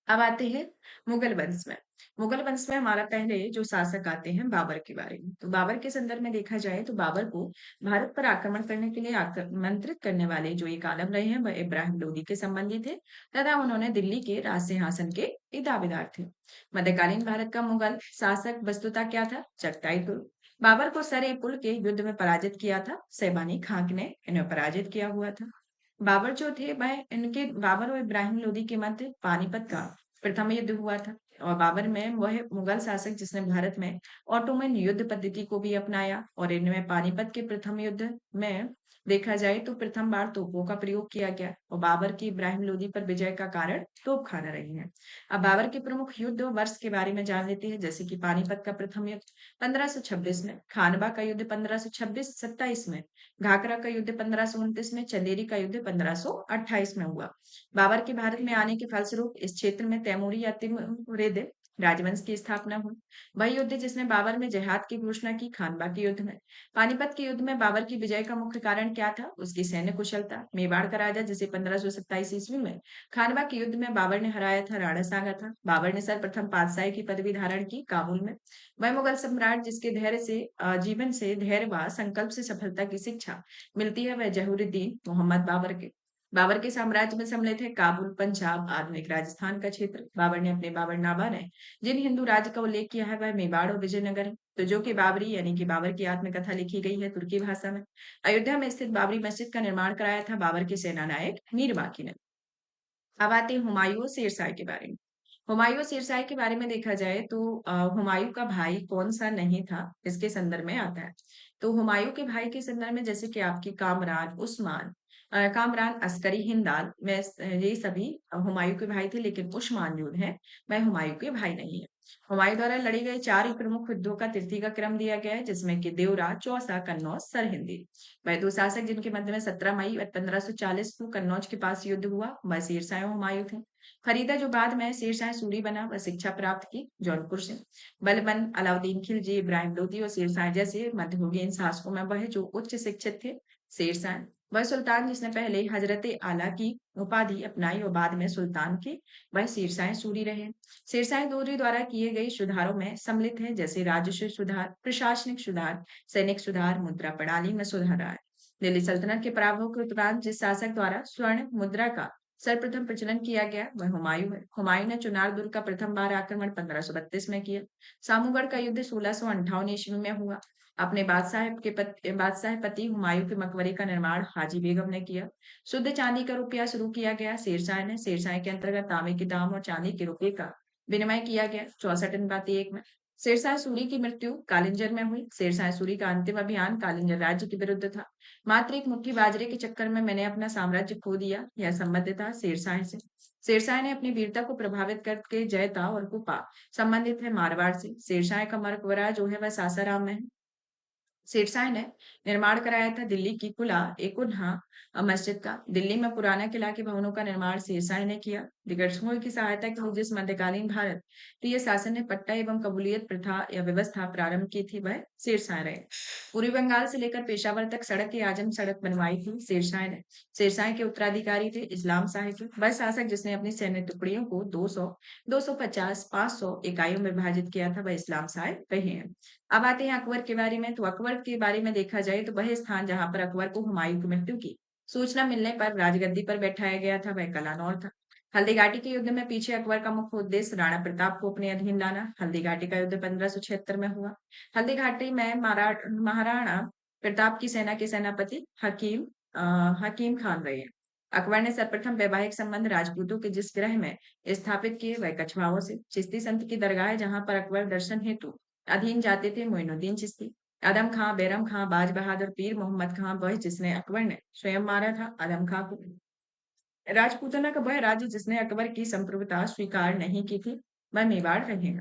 अब आते हैं मुगल वंश में। मुगल वंश में हमारा पहले जो शासक आते हैं बाबर के बारे में। तो बाबर के संदर्भ में देखा जाए तो बाबर को भारत पर आक्रमण करने के लिए आमंत्रित करने वाले जो एक आलम रहे हैं वह इब्राहिम लोदी के संबंधी थे तथा उन्होंने दिल्ली के राज सिंहासन के ही दावेदार थे। मध्यकालीन भारत का मुगल शासक वस्तुतः क्या था? चगताई तुर्क। बाबर को सर ए पुल के युद्ध में पराजित किया था। सैबानी खान ने इन्हें पराजित किया हुआ था। बाबर जो थे वह इनके बाबर और इब्राहिम लोदी के मध्य पानीपत का प्रथम युद्ध हुआ था। और बाबर में वह मुगल शासक जिसने भारत में ऑटोमन युद्ध पद्धति को भी अपनाया और इनमें पानीपत के प्रथम युद्ध में देखा जाए तो प्रथम बार तोपों का प्रयोग किया गया और बाबर की इब्राहिम लोदी पर विजय का कारण तोप खाना रही है। अब बाबर के प्रमुख युद्ध और वर्ष के बारे में जान लेते हैं जैसे कि पानीपत का प्रथम युद्ध 1526 में, खानवा का युद्ध 1526-27 में, घाघरा का युद्ध 1529 में, चंदेरी का युद्ध 1528 में हुआ। बाबर के भारत में आने के फलस्वरूप इस क्षेत्र में तैमूरी या तिमुरिद राजवंश की स्थापना हुई। वह युद्ध जिसमें बाबर ने जिहाद की घोषणा की खानवा के युद्ध में। पानीपत के युद्ध में बाबर की विजय का मुख्य कारण क्या था? उसकी सैन्य कुशलता। मेवाड़ का राजा जिसे 1527 ईस्वी में खानवा के युद्ध में बाबर ने हराया था राणा सांगा था। बाबर ने सर्वप्रथम पातशाही की पदवी धारण की काबुल में। वह मुगल सम्राट जिसके धैर्य से जीवन से धैर्य व संकल्प से सफलता की शिक्षा मिलती है वह जहूरुद्दीन मोहम्मद बाबर के। बाबर के साम्राज्य में सम्मिलित है काबुल, पंजाब, आधुनिक राजस्थान का क्षेत्र। बाबर ने अपने बाबरनामा में जिन हिंदू राज्य का उल्लेख किया है वह मेवाड़ और विजयनगर है। तो जो कि बाबरी यानी कि बाबर की आत्मकथा लिखी गई है तुर्की भाषा में। अयोध्या में स्थित बाबरी मस्जिद का निर्माण कराया था बाबर के सेनानायक मीर बाकी ने। अब आते हैं हुमायूं और शेरशाह के बारे में। हुमायूं और शेरशाह के बारे में देखा जाए तो हुमायूं का भाई कौन सा नहीं था इसके संदर्भ में आता है। तो हुमायूं के भाई के संदर्भ में जैसे कि आपकी कामरान उस्मान, कामरान अस्करी हिंदाल में ये सभी हुमायूं के भाई थे लेकिन उस्मान जो है वह हुमायूं के भाई नहीं है। हुमायूं द्वारा लड़ी गई 4 ही प्रमुख युद्धों का तिथि का क्रम दिया गया है जिसमें कि देवरा, चौसा, कन्नौज, सरहिंदी। वह दो शासक जिनके मध्य में 17 मई 1540 को कन्नौज के पास युद्ध हुआ वह शेरशाह और हुमायूं थे। फरीदा जो बाद में शेरशाह सूरी बना वह शिक्षा प्राप्त की जौनपुर से। बलबन, अलाउद्दीन खिलजी, इब्राहिम लोदी और शेरशाह जैसे मध्ययुगीन शासकों में वह जो उच्च शिक्षित थे। शेरशाह वह सुल्तान जिसने पहले हजरत आला की उपाधि अपनाई और बाद में सुल्तान के वह शेरशाह सूरी रहे। शेरशाह दूरी द्वारा किए गए सुधारों में सम्मिलित है जैसे राजस्व सुधार, प्रशासनिक सुधार, सैनिक सुधार, मुद्रा प्रणाली में सुधार आए। दिल्ली सल्तनत के पराभव के उपरांत जिस शासक द्वारा स्वर्ण मुद्रा का सर्वप्रथम प्रचलन किया गया वह हुमायूं है। हुमायूं ने चुनार दुर्ग का प्रथम बार आक्रमण 1532 में किया। सामूगढ़ का युद्ध 1658 ईस्वी में हुआ। अपने बादशाह पति हुमायूं के मकबरे का निर्माण हाजी बेगम ने किया। शुद्ध चांदी का रुपया शुरू किया गया शेरशाह ने। शेरशाह के अंतर्गत तांबे के दाम और चांदी के रुपये का विनिमय किया गया 64 में। शेरशाह सूरी की मृत्यु कालिंजर में हुई। शेरशाह सूरी का अंतिम अभियान कालिंजर राज्य के विरुद्ध था। मात्र एक मुट्ठी बाजरे के चक्कर में मैंने अपना साम्राज्य खो दिया यह संबंध था शेरशाह से। शेरशाह ने अपनी वीरता को प्रभावित करके जयता और कुपा संबंधित है मारवाड़ से। शेरशाह का मकबरा जो है वह सासाराम में है। शेरशाह ने निर्माण कराया था दिल्ली की कुला एक मस्जिद का। दिल्ली में पुराना किला के भवनों का निर्माण शेरशाह ने किया। दिगंबरों की सहायता के लिए जिस मध्यकालीन भारत प्रिय शासन ने पट्टा एवं कबूलियत प्रथा या व्यवस्था प्रारंभ की थी वह शेरशाह रहे। पूर्वी बंगाल से लेकर पेशावर तक सड़क की आजम सड़क बनवाई थी शेरशाह ने। शेरशाह के उत्तराधिकारी थे इस्लाम शाह के वह शासक जिसने अपनी सैन्य टुकड़ियों को 200, 250, 500 इकाइयों में विभाजित किया था वह इस्लाम शाह रहे हैं। अब आते हैं अकबर के बारे में। तो अकबर के बारे में देखा जाए तो वह स्थान जहां पर अकबर को हुमायूं की मृत्यु की सूचना मिलने पर राजगद्दी पर बैठाया गया था वह कलानौर था। हल्दी घाटी के युद्ध में पीछे अकबर का मुख्य उद्देश्य राणा प्रताप को अपने अधीन लाना। हल्दी घाटी का युद्ध 1576 में हुआ। हल्दी घाटी में महाराणा प्रताप की सेना के सेनापति हकीम खान रहे। अकबर ने सर्वप्रथम वैवाहिक संबंध राजपूतों के जिस ग्रह में स्थापित किए वह कछवाओं से। चिश्ती संत की दरगाह है जहां पर अकबर दर्शन हेतु अधीन जाते थे मोइनुद्दीन चिश्ती। आदम खां, बैरम खां, बाज बहादुर, पीर मोहम्मद खां वह जिसने अकबर ने स्वयं मारा था आदम खां को। राजपूताना का वह राज्य जिसने अकबर की संप्रभुता स्वीकार नहीं की थी वह मेवाड़ रहे।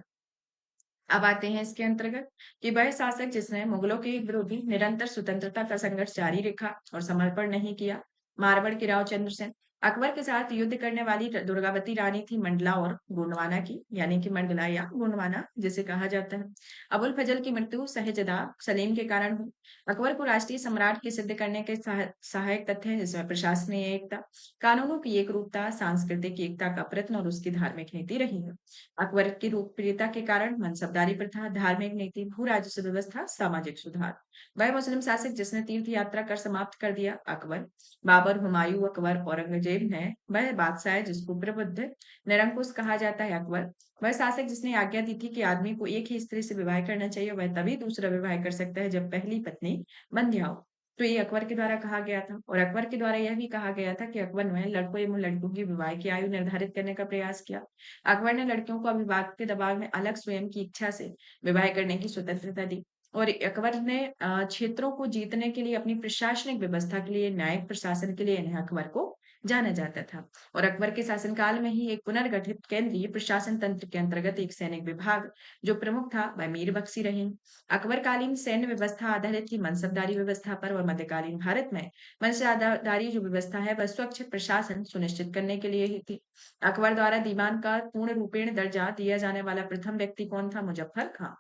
अब आते हैं इसके अंतर्गत कि वह शासक जिसने मुगलों के विरोधी निरंतर स्वतंत्रता का संघर्ष जारी रखा और समर्पण नहीं किया। मारवाड़ की राव चंद्रसेन अकबर के साथ युद्ध करने वाली दुर्गावती रानी थी मंडला और गोंडवाना की, यानी कि मंडला या गोंडवाना जिसे कहा जाता है। अबुल फजल की मृत्यु सहजदा सलीम के कारण हुई। अकबर को राष्ट्रीय सम्राट की सिद्ध करने के सहायक तथ्य हैं जिसमें प्रशासनीय एकता, कानूनों की एक रूपता, सांस्कृतिक एकता का प्रयत्न और उसकी धार्मिक नीति रही है। अकबर की लोकप्रियता के कारण मनसबदारी प्रथा, धार्मिक नीति, भू राजस्व व्यवस्था, सामाजिक सुधार। वह मुस्लिम शासक जिसने तीर्थ यात्रा कर समाप्त कर दिया। अकबर, बाबर, हुमायूं, अकबर, औरंगजेब ने वह बादशाह है जिसको प्रबुद्ध निरंकुश कहा जाता है। अकबर वह शासक जिसने आज्ञा दी थी कि आदमी को एक ही स्त्री से विवाह करना चाहिए, वह तभी दूसरा विवाह कर सकता है जब पहली पत्नी बंध्या हो। तो ये अकबर के द्वारा कहा गया था और अकबर के द्वारा यह भी कहा गया था कि अकबर ने लड़कों एवं लड़कियों की विवाह की आयु निर्धारित करने का प्रयास किया। अकबर ने लड़कियों को अभिभावक के दबाव में अलग स्वयं की इच्छा से विवाह करने की स्वतंत्रता दी और अकबर ने क्षेत्रों को जीतने के लिए अपनी प्रशासनिक व्यवस्था के लिए, न्यायिक प्रशासन के लिए इन्हें अकबर को जाना जाता था। और अकबर के शासनकाल में ही एक पुनर्गठित केंद्रीय प्रशासन तंत्र के अंतर्गत एक सैनिक विभाग जो प्रमुख था वह मीर बख्शी रहे। अकबरकालीन सैन्य व्यवस्था आधारित थी मनसबदारी व्यवस्था पर और मध्यकालीन भारत में मनसबदारी जो व्यवस्था है वह स्वच्छ प्रशासन सुनिश्चित करने के लिए ही थी। अकबर द्वारा दीवान का पूर्ण रूपेण दर्जा दिया जाने वाला प्रथम व्यक्ति कौन था? मुजफ्फर खां।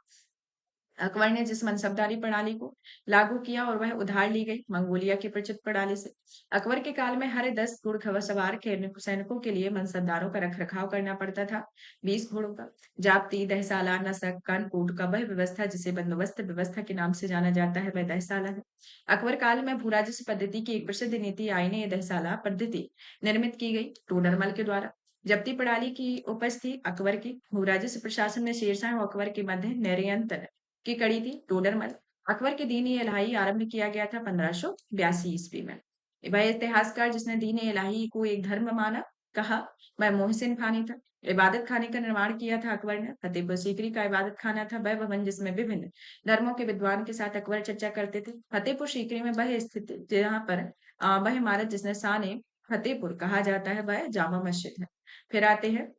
अकबर ने जिस मनसबदारी प्रणाली को लागू किया और वह उधार ली गई मंगोलिया की प्रचित प्रणाली से। अकबर के काल में हर 10 घुड़ सवार सैनिकों के लिए मनसबदारों का रख रखाव करना पड़ता था। 20 घोड़ों का जाप्ती, दहसाला, नसक, कनकूट का वह व्यवस्था जिसे बंदोबस्त व्यवस्था के नाम से जाना जाता है वह दहसाला है। अकबर काल में भूराजस्व पद्धति की एक प्रसिद्ध नीति आईने दहसाला पद्धति निर्मित की गई टोडरमल के द्वारा। जब्ती प्रणाली की उपज थी अकबर की। भूराजस्व प्रशासन में शेरशाह और अकबर के मध्य निरंतर की कड़ी थी टोडरमल। अकबर के दीन ए इलाही आरंभ किया गया था 1582 ईस्वी में। वह इतिहासकार जिसने दीन ए इलाही को एक धर्म माना कहा वह मोहसिन खानी था। इबादत खाने का निर्माण किया था अकबर ने। फतेहपुर सीकरी का इबादत खाना था वह भवन जिसमें विभिन्न धर्मों के विद्वान के साथ अकबर चर्चा करते थे। फतेहपुर सीकरी में वह स्थित जहाँ पर वह इमारत जिसने शान फतेहपुर कहा जाता है वह जामा मस्जिद है। फिर आते हैं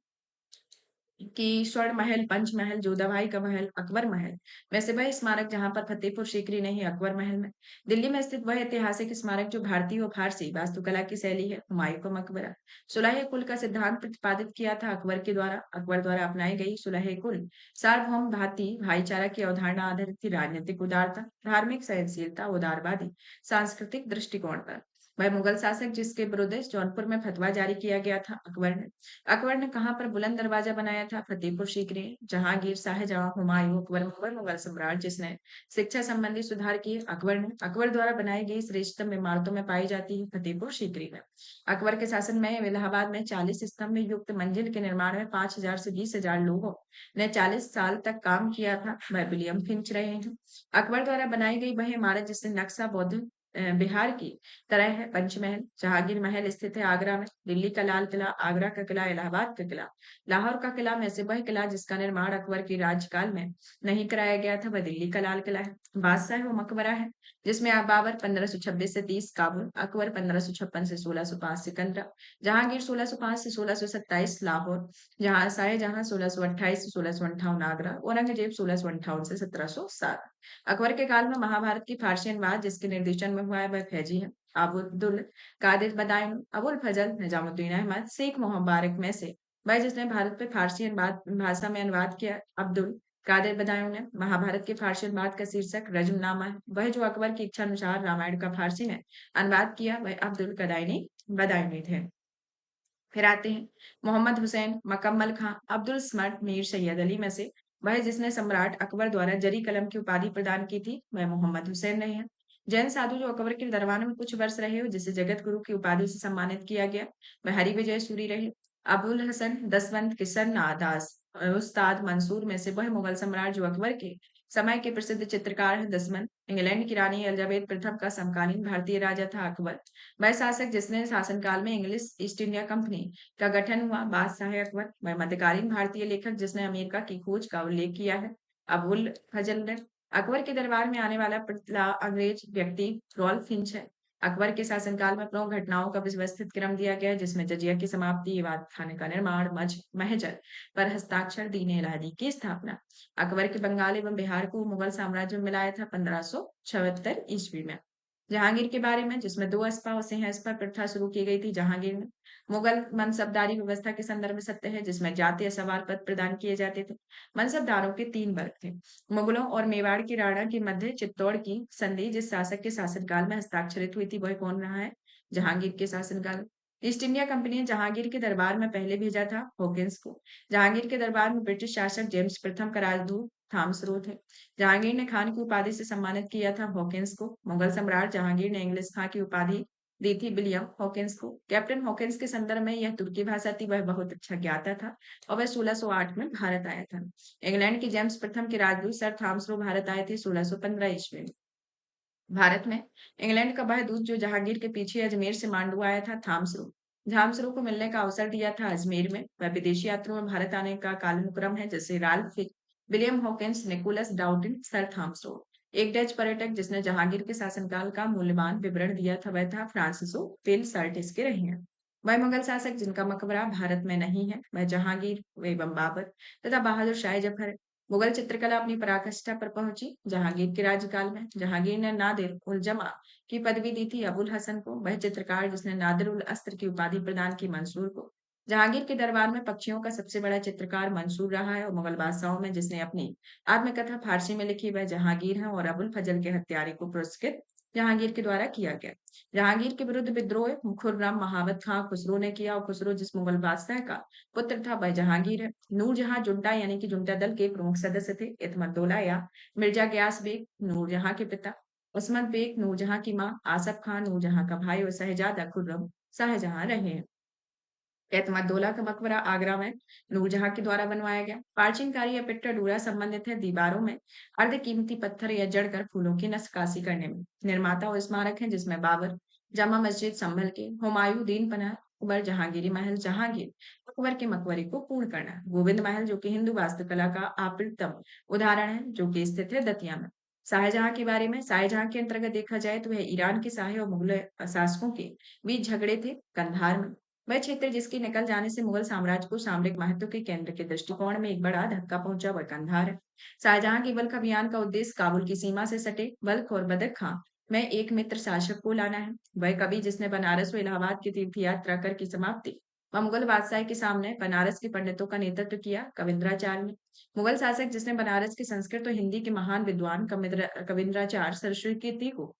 कि स्वर्ण महल, पंच महल, जोधाबाई का महल, अकबर महल। वैसे वह स्मारक जहां पर फतेहपुर सीकरी नहीं अकबर महल में। दिल्ली में स्थित वह ऐतिहासिक स्मारक जो भारतीय और फारसी वास्तुकला की शैली है, हुमायूं का मकबरा। सुलह कुल का सिद्धांत प्रतिपादित किया था अकबर के द्वारा। अकबर द्वारा अपनाई गई सुलह कुल सार्वभौम भाती भाईचारा की अवधारणा आधारित थी। राजनीतिक उदारता, धार्मिक सहनशीलता, उदारवादी सांस्कृतिक दृष्टिकोण पर। वह मुगल शासक जिसके विरुद्ध जौनपुर में फतवा जारी किया गया था अकबर ने। अकबर ने कहाँ पर बुलंद दरवाजा बनाया था? फतेहपुर सीकरी। जहांगीर, शाहजहां, हुमायूं, अकबर, मुगल मुगल सम्राट जिसने शिक्षा संबंधी सुधार किए अकबर ने। अकबर द्वारा बनाई गई श्रेष्ठतम इमारतों में पाई जाती है फतेहपुर सीकरी में। अकबर के शासन में इलाहाबाद में 40 स्तंभ युक्त मंजिल के निर्माण में 5,000 से 20,000 लोगों ने 40 साल तक काम किया था। वह विलियम फिंच रहे हैं। अकबर द्वारा बनाई गई वह इमारत जिससे नक्शा बौद्ध बिहार की तरह है। पंचमहल, जहांगीर महल स्थित है आगरा में। दिल्ली का लाल किला, आगरा का किला, इलाहाबाद का किला, लाहौर का किला में से वह किला जिसका निर्माण अकबर के राज्यकाल में नहीं कराया गया था वह दिल्ली का लाल किला है। बादशाह व मकबरा है जिसमें बाबर 1526 से 30 काबुल, अकबर 1556 से 1605 सिकंदरा, जहांगीर 1605 से 1627 लाहौर, जहां शाहजहां 1628 से 1658 आगरा, औरंगजेब 1658 से 1707। अकबर के काल में महाभारत की फारसी अनुवाद जिसके निर्देशन में हुआ है वह फैजी है। अब्दुल कादिर बदायूं, अबुल फजल, निजामुद्दीन अहमद, शेख मुबारक में से वह जिसने भारत पे फारसी अनुवाद भाषा में अनुवाद किया। अब्दुल कादिर बदायूं ने महाभारत के फारसी अनुवाद का शीर्षक रजमनामा है। वह जो अकबर की इच्छा अनुसार रामायण का फारसी में अनुवाद किया वह अब्दुल कदायनी बदायूं थे। फिर आते हैं मोहम्मद हुसैन, मकम्मल खां, अब्दुल समद, मीर सैयद अली में से वह जिसने सम्राट अकबर द्वारा जरी कलम की उपाधि प्रदान की थी वह मोहम्मद हुसैन रहे हैं। जैन साधु जो अकबर के दरबार में कुछ वर्ष रहे हो जिसे जगत गुरु की उपाधि से सम्मानित किया गया वह हरि विजय सूरी रहे। अबुल हसन दसवंत किसन नादास उस्ताद मंसूर में से वह मुगल सम्राट जो अकबर के समय के प्रसिद्ध चित्रकार है। दसवंत इंग्लैंड की रानी एलिजाबेथ प्रथम का समकालीन भारतीय राजा था अकबर। वह शासक जिसने शासनकाल में इंग्लिश ईस्ट इंडिया कंपनी का गठन हुआ। बादशाह अकबर वह मध्यकालीन भारतीय लेखक जिसने अमेरिका की खोज का उल्लेख किया है। अबुल फजल ने अकबर के दरबार में आने वाला पहला अंग्रेज व्यक्ति रॉल्फ फिंच है। अकबर के शासनकाल में प्रमुख घटनाओं का व्यवस्थित क्रम दिया गया है, जिसमें जजिया की समाप्ति, इबादत खाने का निर्माण, महजर पर हस्ताक्षर, दीन इलाही की स्थापना। अकबर के बंगाल एवं बिहार को मुगल साम्राज्य में मिलाया था 1576 ईस्वी में। जहांगीर के बारे में, जिसमें दो अस्पा और सिंह अस्पा प्रथा शुरू की गई थी। जहांगीर ने मुगल मनसबदारी व्यवस्था के संदर्भ में सत्य है, जिसमें जातीय सवार पद प्रदान किए जाते थे। मनसबदारों के तीन वर्ग थे। मुगलों और मेवाड़ के राणा के मध्य चित्तौड़ की संधि जिस शासक के शासनकाल में हस्ताक्षरित हुई थी, वह कौन रहा है? जहांगीर के शासनकाल। ईस्ट इंडिया कंपनी ने जहांगीर के दरबार में पहले भेजा था हॉकिंस को। जहांगीर के दरबार में ब्रिटिश शासक जेम्स प्रथम का राजदूत थॉमस रो थे। जहांगीर ने खान की उपाधि से सम्मानित किया था हॉकिंस को। मुगल सम्राट जहांगीर ने इंग्लिश खां की उपाधि दी थी विलियम हॉकिंस को। कैप्टन हॉकिंस के संदर्भ में यह तुर्की भाषा थी, वह बहुत अच्छा ज्ञाता था और वह 1608 में भारत आया था। इंग्लैंड के जेम्स प्रथम के राजदूत सर थॉमस रो भारत आए थे 1615 ईस्वी में। भारत में इंग्लैंड का वह दूत जो जहांगीर के पीछे अजमेर से मांडू आया था, थॉमस रो। थॉमस रो को मिलने का अवसर दिया था अजमेर में। वह विदेशी यात्रियों में भारत आने का कालानुक्रम है, जैसे Ralph Fitch, William Hawkins, Nicholas Downton, Sir Thomas Roe. एक डच पर्यटक जिसने जहांगीर के शासनकाल का मूल्यवान विवरण दिया था, वह था फ्रांसिसो पेल सार्टिस के रहे हैं। वह मुगल शासक जिनका मकबरा भारत में नहीं है, वह जहांगीर एवं बाबर तथा बहादुर शाह जफर है। मुगल चित्रकला अपनी पराकाष्ठा पर पहुंची जहांगीर के राज्यकाल में। जहांगीर ने नादिर उल जमा की पदवी दी थी अबुल हसन को। वह चित्रकार जिसने नादिर उल अस्त्र की उपाधि प्रदान की मंसूर को। जहांगीर के दरबार में पक्षियों का सबसे बड़ा चित्रकार मंसूर रहा है और मुगल बादशाहों में जिसने अपनी आत्मकथा फारसी में लिखी वह जहांगीर है और अबुल फजल के हत्यारे को पुरस्कृत जहांगीर के द्वारा किया गया। जहांगीर के विरुद्ध विद्रोह खुर्रम महावत खां खुसरो ने किया और खुसरो जिस मुगल बादशाह का पुत्र था वह जहांगीर है। नूरजहां जुंटा यानी कि जुंटा दल के प्रमुख सदस्य थे। इत्मद्दौला या मिर्जा गयास बेग नूरजहां के पिता, उस्मत बेग नूरजहां की मां, आसफ खान नूरजहां का भाई और शहजादा खुर्रम शाहजहां रहे हैं। एतमादुल्ला का मकबरा आगरा में नूरजहां के द्वारा बनवाया गया। प्राचीन कार्य या पिट्ठाडूरा संबंधित है दीवारों में अर्ध कीमती पत्थर या जड़कर फूलों की नक्काशी करने में। निर्माता और स्मारक है जिसमें बाबर, जामा मस्जिद संभल के, हुमायूं, दीन पनाह, अकबर, जहांगीरी महल, जहांगीर अकबर के मकबरे को पूर्ण करना, गोविंद महल जो कि हिंदू वास्तुकला का अप्रतिम उदाहरण है, जो कि स्थित है दतिया में। शाहजहां के बारे में, शाहजहां के अंतर्गत देखा जाए तो वह ईरान के शाह और मुगल शासकों के बीच झगड़े थे कंधार में। वह क्षेत्र जिसके निकल जाने से मुगल साम्राज्य को सामरिक महत्व के केंद्र के दृष्टिकोण में एक बड़ा धक्का पहुंचा वह कंधार है। शाहजहां के बल्ख अभियान का उद्देश्य काबुल की सीमा से सटे बल्ख और बदक खां में एक मित्र शासक को लाना है। वह कवि जिसने बनारस व इलाहाबाद की तीर्थ यात्रा कर की समाप्ति व मुगल बादशाह के सामने बनारस के पंडितों का नेतृत्व किया कविंद्राचार्य ने। मुगल शासक जिसने बनारस के संस्कृत और हिंदी के महान विद्वान कविंद्राचार्य सरस्वती कीर्ति को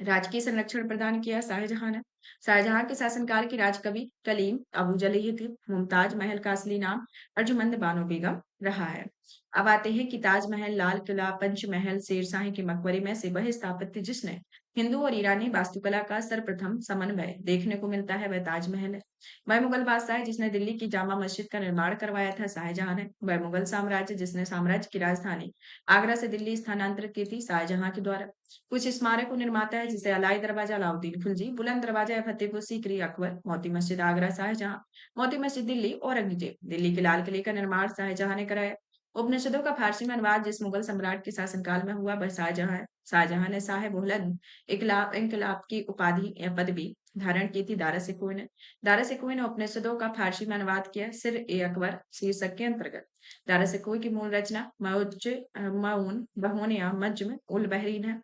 राजकीय संरक्षण प्रदान किया शाहजहां ने। शाहजहां के शासनकाल की राजकवि कलीम अबू जलील थे। मुमताज महल का असली नाम अर्जुमंद बानो बेगम रहा है। अब आते हैं कि ताजमहल, लाल किला, पंचमहल, शेरशाही के मकबरे में से वह स्थापत्य जिसने हिंदू और ईरानी वास्तुकला का सर्वप्रथम समन्वय देखने को मिलता है वह ताजमहल है। वह मुगल बादशाह है जिसने दिल्ली की जामा मस्जिद का निर्माण करवाया था शाहजहां ने। वह मुगल साम्राज्य जिसने साम्राज्य की राजधानी आगरा से दिल्ली स्थानांतरित की थी शाहजहां के द्वारा। कुछ स्मारक और निर्माता है जिसे अलाई दरवाजा अलाउद्दीन खिलजी, बुलंद दरवाजा या फतेहपुर सीकरी अकबर, मोती मस्जिद आगरा शाहजहां, मोती मस्जिद दिल्ली औरंगजेब, दिल्ली के लाल किले का निर्माण शाहजहां ने कराया। उपनिषदों का फारसी में अनुवाद जिस मुगल सम्राट के शासनकाल में हुआ वह शाहजहां है। शाहजहां ने साहेब बुलंद इनकलाब की उपाधि या पदवी धारण की थी दारा सिकोही ने। दारा सिकोही ने उपनिषदों का फारसी में अनुवाद किया सिर ए अकबर शीर्षक के अंतर्गत। दारा सिकोही की मूल रचना मऊन बहोनिया मज्म उल बहरीन है।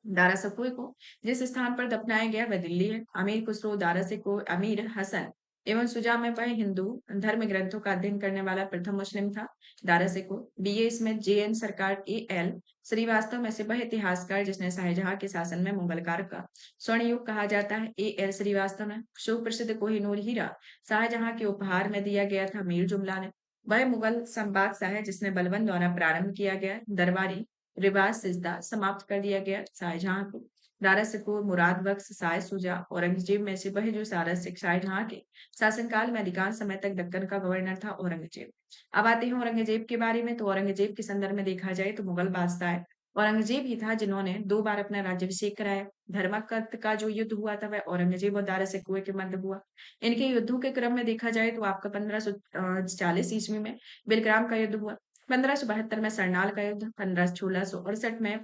दारा सकोई को जिस स्थान पर दफनाया गया वह दिल्ली है। अमीर खुसरो दारा सिकोई अमीर हसन एवं सुजा में वह हिंदू धर्म ग्रंथों का अध्ययन करने वाला प्रथम मुस्लिम था। दारा सिकोई बीए स्मिथ जेएन सरकार एएल श्रीवास्तव में से वह इतिहासकार जिसने शाहजहां के शासन में मुगल काल का स्वर्ण युग कहा जाता है। एएल श्रीवास्तव ने सुप्रसिद्ध कोहिनूर हीरा शाहजहां के उपहार में दिया गया था मीर जुमला ने। वह मुगल बादशाह है जिसने बलबन द्वारा प्रारंभ किया गया दरबारी रिवाज सिजदा समाप्त कर दिया गया। शाहजहां को दारा सिकोर, मुराद बख्श, साय सुजा, औरंगजेब में से वह जो सारा सिख शाहजहां के शासनकाल में अधिकांश समय तक दक्कन का गवर्नर था औरंगजेब। अब आते हैं औरंगजेब के बारे में। तो औरंगजेब के संदर्भ में देखा जाए तो मुगल बादशाह औरंगजेब ही था जिन्होंने 2 बार अपना राज्याभिषेक कराया। धर्मकर्त का जो युद्ध हुआ था वह औरंगजेब और दारा सिकोह के मध्य हुआ। इनके युद्धों के क्रम में देखा जाए तो आपका 1540 ईस्वी में बिलग्राम का युद्ध हुआ। 1572 में सरनाल का युद्ध, 1668 में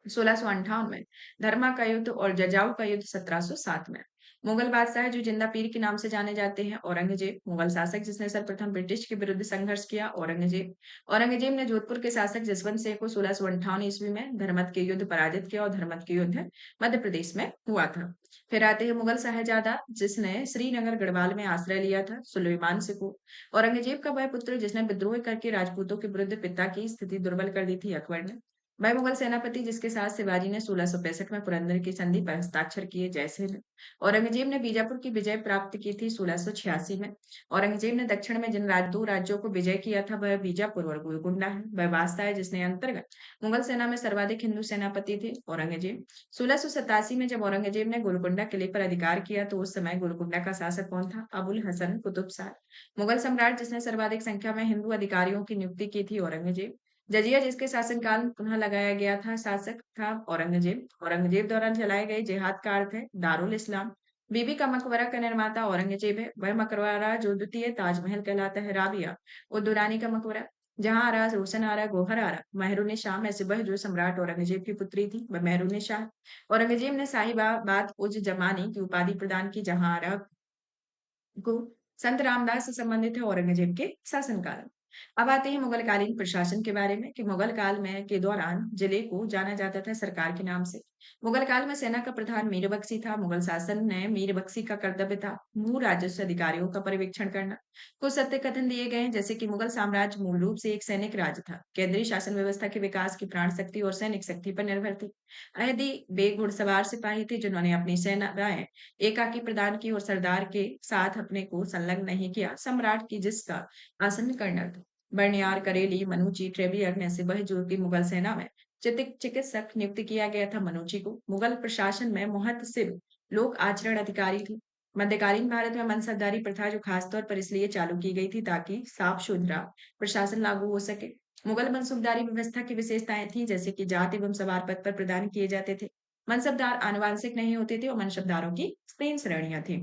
1658 में, धर्मा का युद्ध और जजाऊ का युद्ध 1707 में। मुगल बादशाह जो जिंदा पीर के नाम से जाने जाते हैं, औरंगजेब। मुगल शासक जिसने सर्वप्रथम ब्रिटिश के विरुद्ध संघर्ष किया, औरंगजेब। औरंगजेब ने जोधपुर के शासक जसवंत सिंह को 1658 ईस्वी में धर्मत के युद्ध पराजित किया, और धर्मत के युद्ध मध्य प्रदेश में हुआ था। फिर आते हैं मुगल शहजादा जिसने श्रीनगर गढ़वाल में आश्रय लिया था, सुलेमान सिको। औरंगजेब का वह पुत्र जिसने विद्रोह करके राजपूतों के विरुद्ध पिता की स्थिति दुर्बल कर दी थी, अकबर ने। वह मुगल सेनापति जिसके साथ शिवाजी ने 1665 में पुरंदर की संधि पर हस्ताक्षर किए, जयसिंह। औरंगजेब ने बीजापुर की विजय प्राप्त की थी 1686 में। औरंगजेब ने दक्षिण में जिन दो राज्यों को विजय किया था, वह बीजापुर और गोलकुंडा है। वह बादशाह है जिसने अंतर्गत मुगल सेना में सर्वाधिक हिंदू सेनापति थे, औरंगजेब। 1687 में जब औरंगजेब ने गोलकुंडा किले पर अधिकार किया, तो उस समय गोलकुंडा का शासक कौन था? अबुल हसन कुतुब शाह। मुगल सम्राट जिसने सर्वाधिक संख्या में हिंदू अधिकारियों की नियुक्ति की थी, औरंगजेब। जजिया जिसके शासनकाल में पुनः लगाया गया था, शासक था औरंगजेब। औरंगजेब द्वारा चलाए गए जिहाद का अर्थ है दारुल इस्लाम। बीबी का मकबरा का निर्माता औरंगजेब है। वह मकबरा जो द्वितीय ताजमहल कहलाता है, राबिया उद दुरानी का मकबरा। जहां आरा, रोशन आरा, गौहर आरा, महरून शाह में से वह जो सम्राट औरंगजेब की पुत्री थी, वह महरून शाह। औरंगजेब ने साहिबाबाद उज जमानी की उपाधि प्रदान की, जहां आरा को संत रामदास से संबंधित है, औरंगजेब के शासनकाल में। अब आते हैं मुगलकालीन प्रशासन के बारे में, कि मुगल काल में के दौरान जिले को जाना जाता था सरकार के नाम से। मुगल काल में सेना का प्रधान मीर बख्शी था। मुगल शासन ने मीर बख्शी का कर्तव्य था भू राजस्व अधिकारियों का पर्यवेक्षण करना। कुछ सत्य कथन दिए गए हैं, जैसे कि मुगल साम्राज्य मूल रूप से एक सैनिक राज्य था। केंद्रीय शासन व्यवस्था के विकास की प्राण शक्ति और सैनिक शक्ति पर निर्भर थी। अयदि बे घुड़सवार सिपाही थे जिन्होंने अपनी सेनाएं एकाकी प्रदान की और सरदार के साथ अपने को संलग्न नहीं किया। सम्राट की जिसका आसन कर्नल था। बर्नियार, करेली, मनुची, ट्रेबियर ने से वह जो कि मुगल सेना में चिकित्सक नियुक्त किया गया था, मनुची को। मुगल प्रशासन में मुहतसिब लोक आचरण अधिकारी थे। मध्यकालीन भारत में मनसबदारी प्रथा जो खासतौर पर इसलिए चालू की गई थी ताकि साफ सुथरा प्रशासन लागू हो सके। मुगल मनसबदारी व्यवस्था की विशेषताएं थी, जैसे कि जाति एवं सवार पद पर प्रदान किए जाते थे। मनसबदार आनुवंशिक नहीं होते थे और मनसबदारों की 3 श्रेणियां थी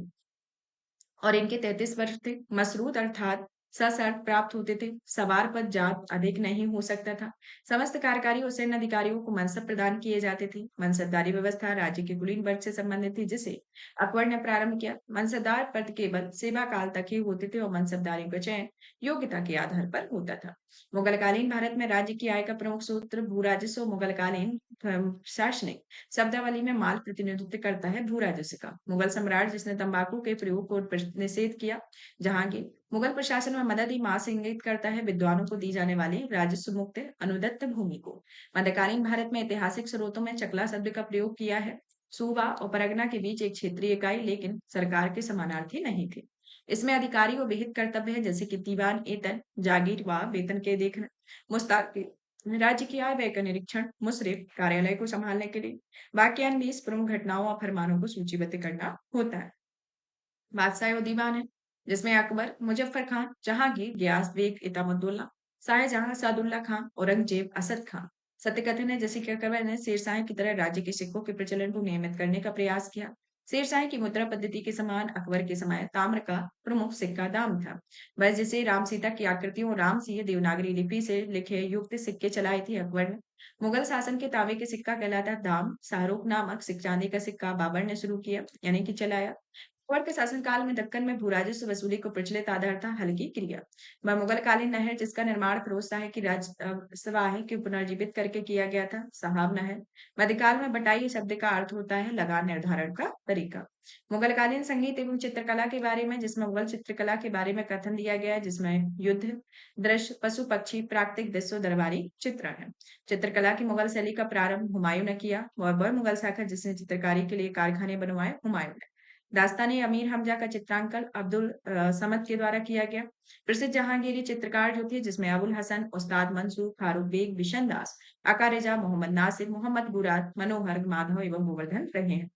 और इनके 33 वर्ष थे। मसरूद अर्थात सशर्त प्राप्त होते थे। सवार पद जात अधिक नहीं हो सकता था। समस्त कार्यकारी और सैन्य अधिकारियों को मनसब प्रदान किए जाते थे। मनसबदारी व्यवस्था राज्य के कुलीन वर्ग से संबंधित थी, जिसे अकबर ने प्रारंभ किया। मनसबदार पद केवल सेवा काल तक ही होते थे और मनसबदारी का चयन योग्यता के आधार पर होता था। मुगलकालीन भारत में राज्य की आय का प्रमुख सूत्र भू राजस्व। मुगलकालीन प्रशासनिक शब्दावली में माल प्रतिनिधित्व करता है भू राजस्व का। मुगल सम्राट जिसने तंबाकू के प्रयोग को निषेध किया, जहांगीर। मुगल प्रशासन में मदद ही मां से इंगित करता है विद्वानों को दी जाने वाली राजस्व मुक्त अनुदत्त भूमि को। मध्यकालीन भारत में ऐतिहासिक स्रोतों में चकला शब्द का प्रयोग किया है। सूबा और परगना के बीच एक क्षेत्रीय इकाई, लेकिन सरकार के समानार्थी नहीं थे। इसमें अधिकारी और विहित कर्तव्य है, जैसे कि दीवान एतन, जागीर व वेतन के देखना, मुस्ताक राज्य की आय व्यय का निरीक्षण, मुसरिफ कार्यालय को संभालने के लिए वाक्यान 20 प्रमुख घटनाओं और फरमानों को सूचीबद्ध करना होता है। बादशाह और दीवान है, जिसमें अकबर, मुजफ्फर खान, जहांगीर, गियास बेग, इमामुद्दौला, शाहजहां, सादुल्ला खान, औरंगजेब, असद खान। सत्य कथन है, जैसे कि अकबर ने शेरशाह की तरह राज्य के सिक्कों के प्रचलन को नियमित करने का प्रयास किया। शेरशाह की मुद्रा पद्धति के समान अकबर के समय ताम्र का प्रमुख सिक्का दाम था। वह जिसे राम सीता की आकृतियों और राम सिंह देवनागरी लिपि से लिखे युक्त सिक्के चलाए थे अकबर ने। मुगल शासन के तावे के सिक्का कहलाता दाम। शाहरुख नामक सिख चांदी का सिक्का बाबर ने शुरू किया, यानी कि चलाया। अकबर के शासनकाल में दक्कन में भू-राजस्व वसूली को प्रचलित आधार था हल्की क्रिया। वह मुगलकालीन नहर जिसका निर्माण फिरोज शाह की सवाही को पुनर्जीवित करके किया गया था, साहब नहर। मध्यकाल में बटाई शब्द का अर्थ होता है लगान निर्धारण का तरीका। मुगलकालीन संगीत एवं चित्रकला के बारे में, जिसमें मुगल चित्रकला के बारे में कथन दिया गया है, जिसमें युद्ध दृश्य, पशु पक्षी, प्राकृतिक दृश्य, दरबारी चित्रण है। चित्रकला की मुगल शैली का प्रारंभ हुमायूं ने किया। वह मुगल शाखा जिसने चित्रकारी के लिए कारखाने बनवाए, हुमायूं ने। दास्तान अमीर हमजा का चित्रांकन अब्दुल समद के द्वारा किया गया। प्रसिद्ध जहांगीरी चित्रकार जो थे, जिसमें अबुल हसन, उस्ताद मंसूर, फारूक बेग, बिशन दास, आका रेजा, मोहम्मद नासिर, मोहम्मद गुरात, मनोहर, माधव एवं गोवर्धन रहे हैं।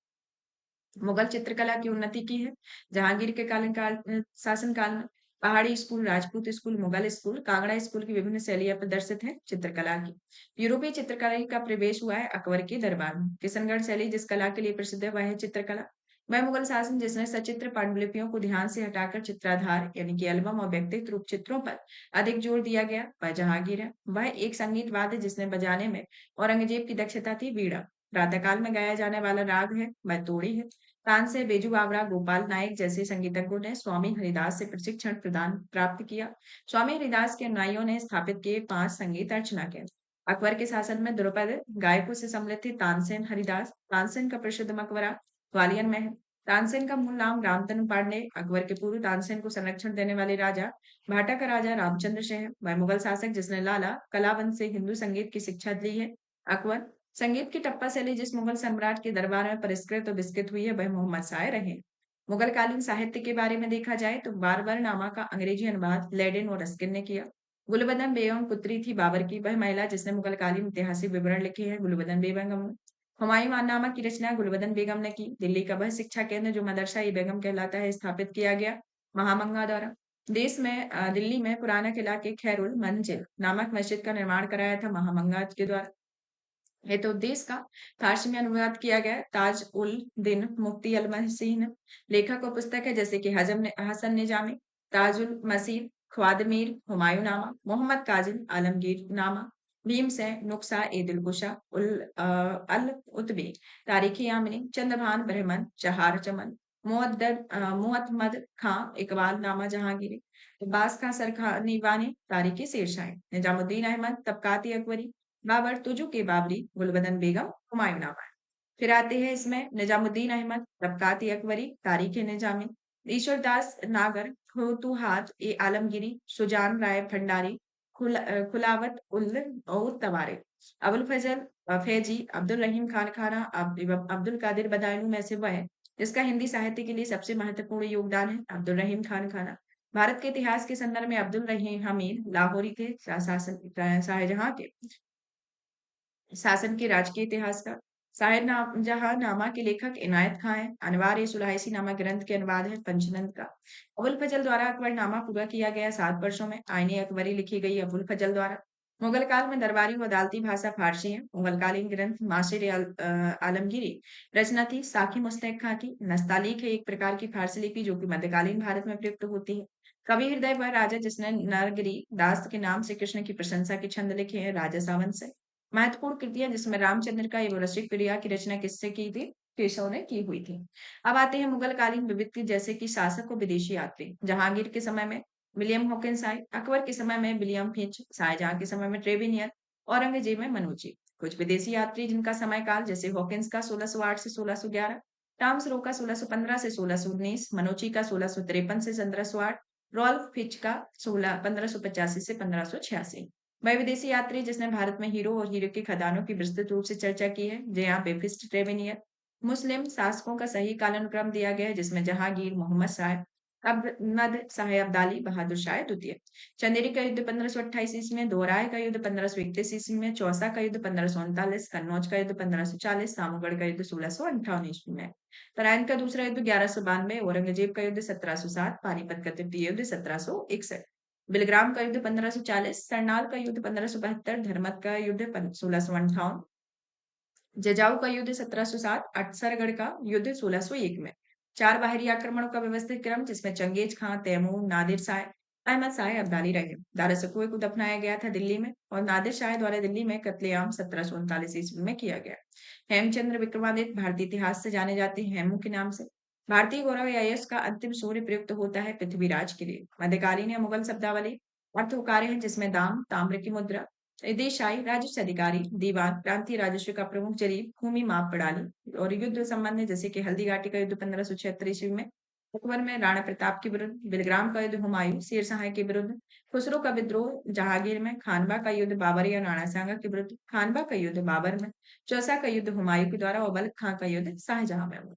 मुगल चित्रकला की उन्नति की है। जहांगीर के शासनकाल में पहाड़ी school, Rajput school, Mughal school, Kangra school की विभिन्न शैलियां प्रदर्शित हैं चित्रकला की। यूरोपीय चित्रकला का प्रवेश हुआ है अकबर के दरबार में। किशनगढ़ शैली जिस कला के लिए प्रसिद्ध है, वह है चित्रकला। वह मुगल शासन जिसने सचित्र पांडुलिपियों को ध्यान से हटाकर चित्राधार यानी कि एल्बम और व्यक्तिगत रूप चित्रों पर अधिक जोर दिया गया, वह जहांगीर है। वह एक संगीत वाद्य जिसने बजाने में औरंगजेब की दक्षता थी वीणा। प्रातःकाल में गाया जाने वाला राग है वह तोड़ी है। तानसेन, बेजू बावरा, गोपाल नायक जैसे संगीतज्ञों ने स्वामी हरिदास से प्रशिक्षण प्रदान प्राप्त किया। स्वामी हरिदास के अनुयायियों ने स्थापित किए 5 संगीत अर्चना केंद्र। अकबर के शासन में द्रुपद गायकों से सम्मिलित थे तानसेन हरिदास। तानसेन का प्रसिद्ध मकबरा ग्वालियर में है। तानसेन का मूल नाम रामतनु पांडे। अकबर के पूर्व तानसेन को संरक्षण देने वाले राजा भाटा का राजा रामचंद्र शाह है। वह मुगल शासक जिसने लाला कलावंत से हिंदू संगीत की शिक्षा ली है। अकबर संगीत की टप्पा शैली जिस मुगल सम्राट के दरबार में परिष्कृत और विस्तृत हुई है वह मोहम्मद शाह रहे। मुगल कालीन साहित्य के बारे में देखा जाए तो बारबर नामा का अंग्रेजी अनुवाद लेडेन और रस्किन ने किया। गुलबदन बेगम पुत्री थी बाबर की, वह महिला जिसने मुगल कालीन ऐतिहासिक विवरण लिखे हैं गुलबदन बेगम। हुमायूं नामा की रचना गुलबदन बेगम ने की। दिल्ली का वह शिक्षा केंद्र जो मदरसा ई बेगम कहलाता है स्थापित किया गया महामंगा द्वारा। देश में दिल्ली में पुराना किला के खैरुल मंजिल नामक मस्जिद का निर्माण कराया था महामंगा के द्वारा। है तो देश का फारसी में अनुवाद किया गया ताज उल दिन मुफ्ती अल महसीन लेखक और पुस्तक है जैसे कि हसन निजामी, ताजुल मसीर, ख्वादमीर, हुमायूं नामा, मोहम्मद काजिम आलमगीर नामा, भीमसेन, नुक्सा ए दिलकुशा, अल उतबी, तारीखी यामिनी, चंद्रभान ब्रह्मन, चहार चमन, मुअत्तमद खां, इकबाल नामा जहांगीरी, अब्बास खां सरखानी वानी, तारीखी शेरशाह, निजामुद्दीन अहमद, तबकाती अकबरी, बाबर, तुजु के बाबरी, गुलबदन बेगम, हुमायूं नामा। फिर आते हैं इसमें निजामुद्दीन अहमद, तबकात अकबरी, तारीख निजामी, ईश्वरदास नागर, फुतुहात ए आलमगीरी, सुजान राय भंडारी, खुलावत उल और तवारे, अबुल फजल फैजी, अब्दुल रहीम खान खाना, अब्दुल कादिर बदायूं में से वह है जिसका हिंदी साहित्य के लिए सबसे महत्वपूर्ण योगदान है अब्दुल रहीम खान खाना। भारत के इतिहास के संदर्भ में अब्दुल रहीम हमीद लाहौरी थे शासन शाहजहां के शासन के राजकीय इतिहास का जहां नामा के लेखक इनायत खां है। अनवार ए सुलहसी नामक ग्रंथ के अनुवाद है पंचनंद का। अबुल फजल द्वारा अकबर नामा पूरा किया गया 7 वर्षों में। आईने अकबरी लिखी गई अबुल फजल द्वारा। मुगल काल में दरबारी व अदालती भाषा फारसी है। मुगल कालीन ग्रंथ आलमगीरी रचना थी साकी मुस्तैक खां की। नस्तालीक है एक प्रकार की फारसी लिपि जो कि मध्यकालीन भारत में प्रयुक्त होती है। कवि हृदय वह राजा जिसने नरगिरी दास के नाम से कृष्ण की प्रशंसा के छंद लिखे हैं राजा सावंत से। महत्वपूर्ण कृतियां जिसमें रामचंद्र का एवं रसिक प्रिया की रचना किससे की थी केशव ने की हुई थी। अब आते हैं मुगल कालीन विविधता जैसे कि शासक और विदेशी यात्री। जहांगीर के समय में विलियम हॉकिंस आए, अकबर के समय में विलियम फिंच, शाहजहां के समय में ट्रेवेनियर, औरंगजेब में मनूची। कुछ विदेशी यात्री जिनका समय काल जैसे हॉकिंस का 1608 से 1611, टॉमस रो का 1615 से 1619, मनोची का 1653 से 1508, रॉल्फ फिच का 1585 से 1586। वह विदेशी यात्री जिसने भारत में हीरो और हीरो की खदानों की विस्तृत रूप से चर्चा की है जया बेफिस्ट ट्रेवेनियर। मुस्लिम शासकों का सही कालानुक्रम दिया गया है जिसमें जहांगीर, मोहम्मद शाह, अब्द शाह अब्दाली, बहादुर शाह द्वितीय। चंदेरी का युद्ध 1528 ईस्वी में, दोराय का युद्ध 1531 ईस्वी में, चौसा का युद्ध 1539, कन्नौज का युद्ध 1540, सामूगढ़ का युद्ध 1658 ईस्वी में, तराइन का दूसरा युद्ध 1192, औरंगजेब का युद्ध 1707, पानीपत का तृतीय युद्ध 1761, बिलग्राम का युद्ध 1540, सरनाल का युद्ध 1572, धर्मत का युद्ध 1658, जजाऊ का युद्ध 1707, अटसरगढ़ का युद्ध 1601 में। 4 बाहरी आक्रमणों का व्यवस्थित क्रम जिसमें चंगेज खां, तैमूर, नादिर शाह, अहमद शाह अब्दाली रहे। दारा सकोए को दफनाया गया था दिल्ली में और नादिर शाह द्वारा दिल्ली में कत्लेआम 1739 ईस्वी में किया गया। हेमचंद्र विक्रमादित्य भारतीय इतिहास से जाने जाते हैं हेमू के नाम से। भारतीय गौरव या यश का अंतिम सूर्य प्रयुक्त होता है पृथ्वीराज के लिए। मध्यकालीन या मुगल शब्दावली अर्थ उकारे हैं जिसमें दाम, ताम्र की मुद्रा, देशाई, राजस्व अधिकारी, दीवान, प्रांतीय राजस्व का प्रमुख जरीब, भूमि माप प्रणाली और युद्ध संबंध जैसे कि हल्दी घाटी का युद्ध 1576 ईस्वी में, अकबर में राणा प्रताप के विरुद्ध, बिलग्राम का युद्ध हुमायूं, शेर शाह के विरुद्ध, खुसरो का विद्रोह जहांगीर में, खानवा का युद्ध बाबर या राणा सांगा के विरुद्ध, खानवा का युद्ध बाबर में, चौसा का युद्ध हुमायूं के द्वारा और बल्ख खां का युद्ध शाहजहां में हुआ।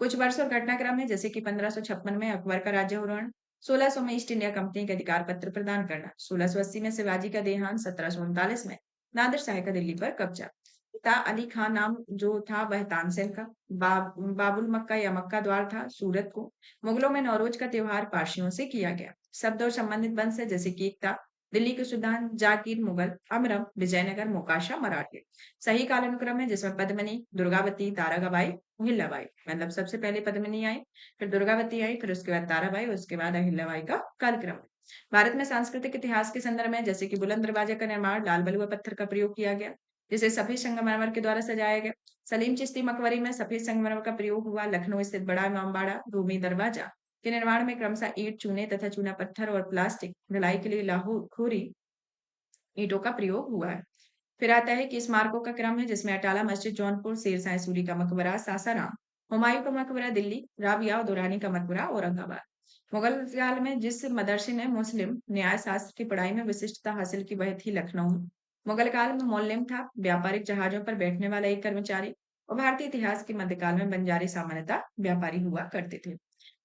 कुछ वर्ष और घटनाक्रम है जैसे कि 1556 में अकबर का राज्यारोहण, 1600 में ईस्ट इंडिया कंपनी के अधिकार पत्र प्रदान करना, 1680 में शिवाजी का देहांत, 1739 में नादिर शाह का दिल्ली पर कब्जा। पिता अली खान नाम जो था वह तानसेन का, बाबुल मक्का या मक्का द्वार था सूरत को। मुगलों में नौरोज का त्योहार पारसियों से किया गया। शब्द और संबंधित वंश है जैसे कि एकता, दिल्ली के सुल्तान जाकिर मुगल, अमरम, विजयनगर, मोकाशा मराठे। सही कालानुक्रम है जिसमें पद्मिनी, दुर्गावती, ताराबाई, अहिल्याबाई। मतलब सबसे पहले पद्मिनी आई, फिर दुर्गावती आई, फिर उसके बाद ताराबाई, उसके बाद अहिल्याबाई का कालक्रम है। भारत में सांस्कृतिक इतिहास के संदर्भ में जैसे कि बुलंद दरवाजे का निर्माण लाल बलुआ पत्थर का प्रयोग किया गया, जिसे सफेद संगमरमर के द्वारा सजाया गया। सलीम चिश्ती मकबरी में सफेद संगमरमर का प्रयोग हुआ। लखनऊ स्थित बड़ा इमामबाड़ा रूमी दरवाजा के निर्माण में क्रमशः ईंट, चूने तथा चूना पत्थर और प्लास्टिक ढलाई के लिए लाहौर खोरी ईंटों का प्रयोग हुआ है। फिर आता है कि स्मारकों का क्रम है जिसमें अटाला मस्जिद जौनपुर, शेरशाह सूरी का मकबरा सासाराम, हुमायूं का मकबरा दिल्ली, राबिया और दुरानी का मकबरा औरंगाबाद। मुगल काल में जिस मदरसे ने मुस्लिम न्याय शास्त्र की पढ़ाई में विशिष्टता हासिल की वह थी लखनऊ। मुगल काल में मोल्लेम था व्यापारिक जहाजों पर बैठने वाला एक कर्मचारी, और भारतीय इतिहास के मध्यकाल में बंजारी सामान्यतः व्यापारी हुआ करते थे।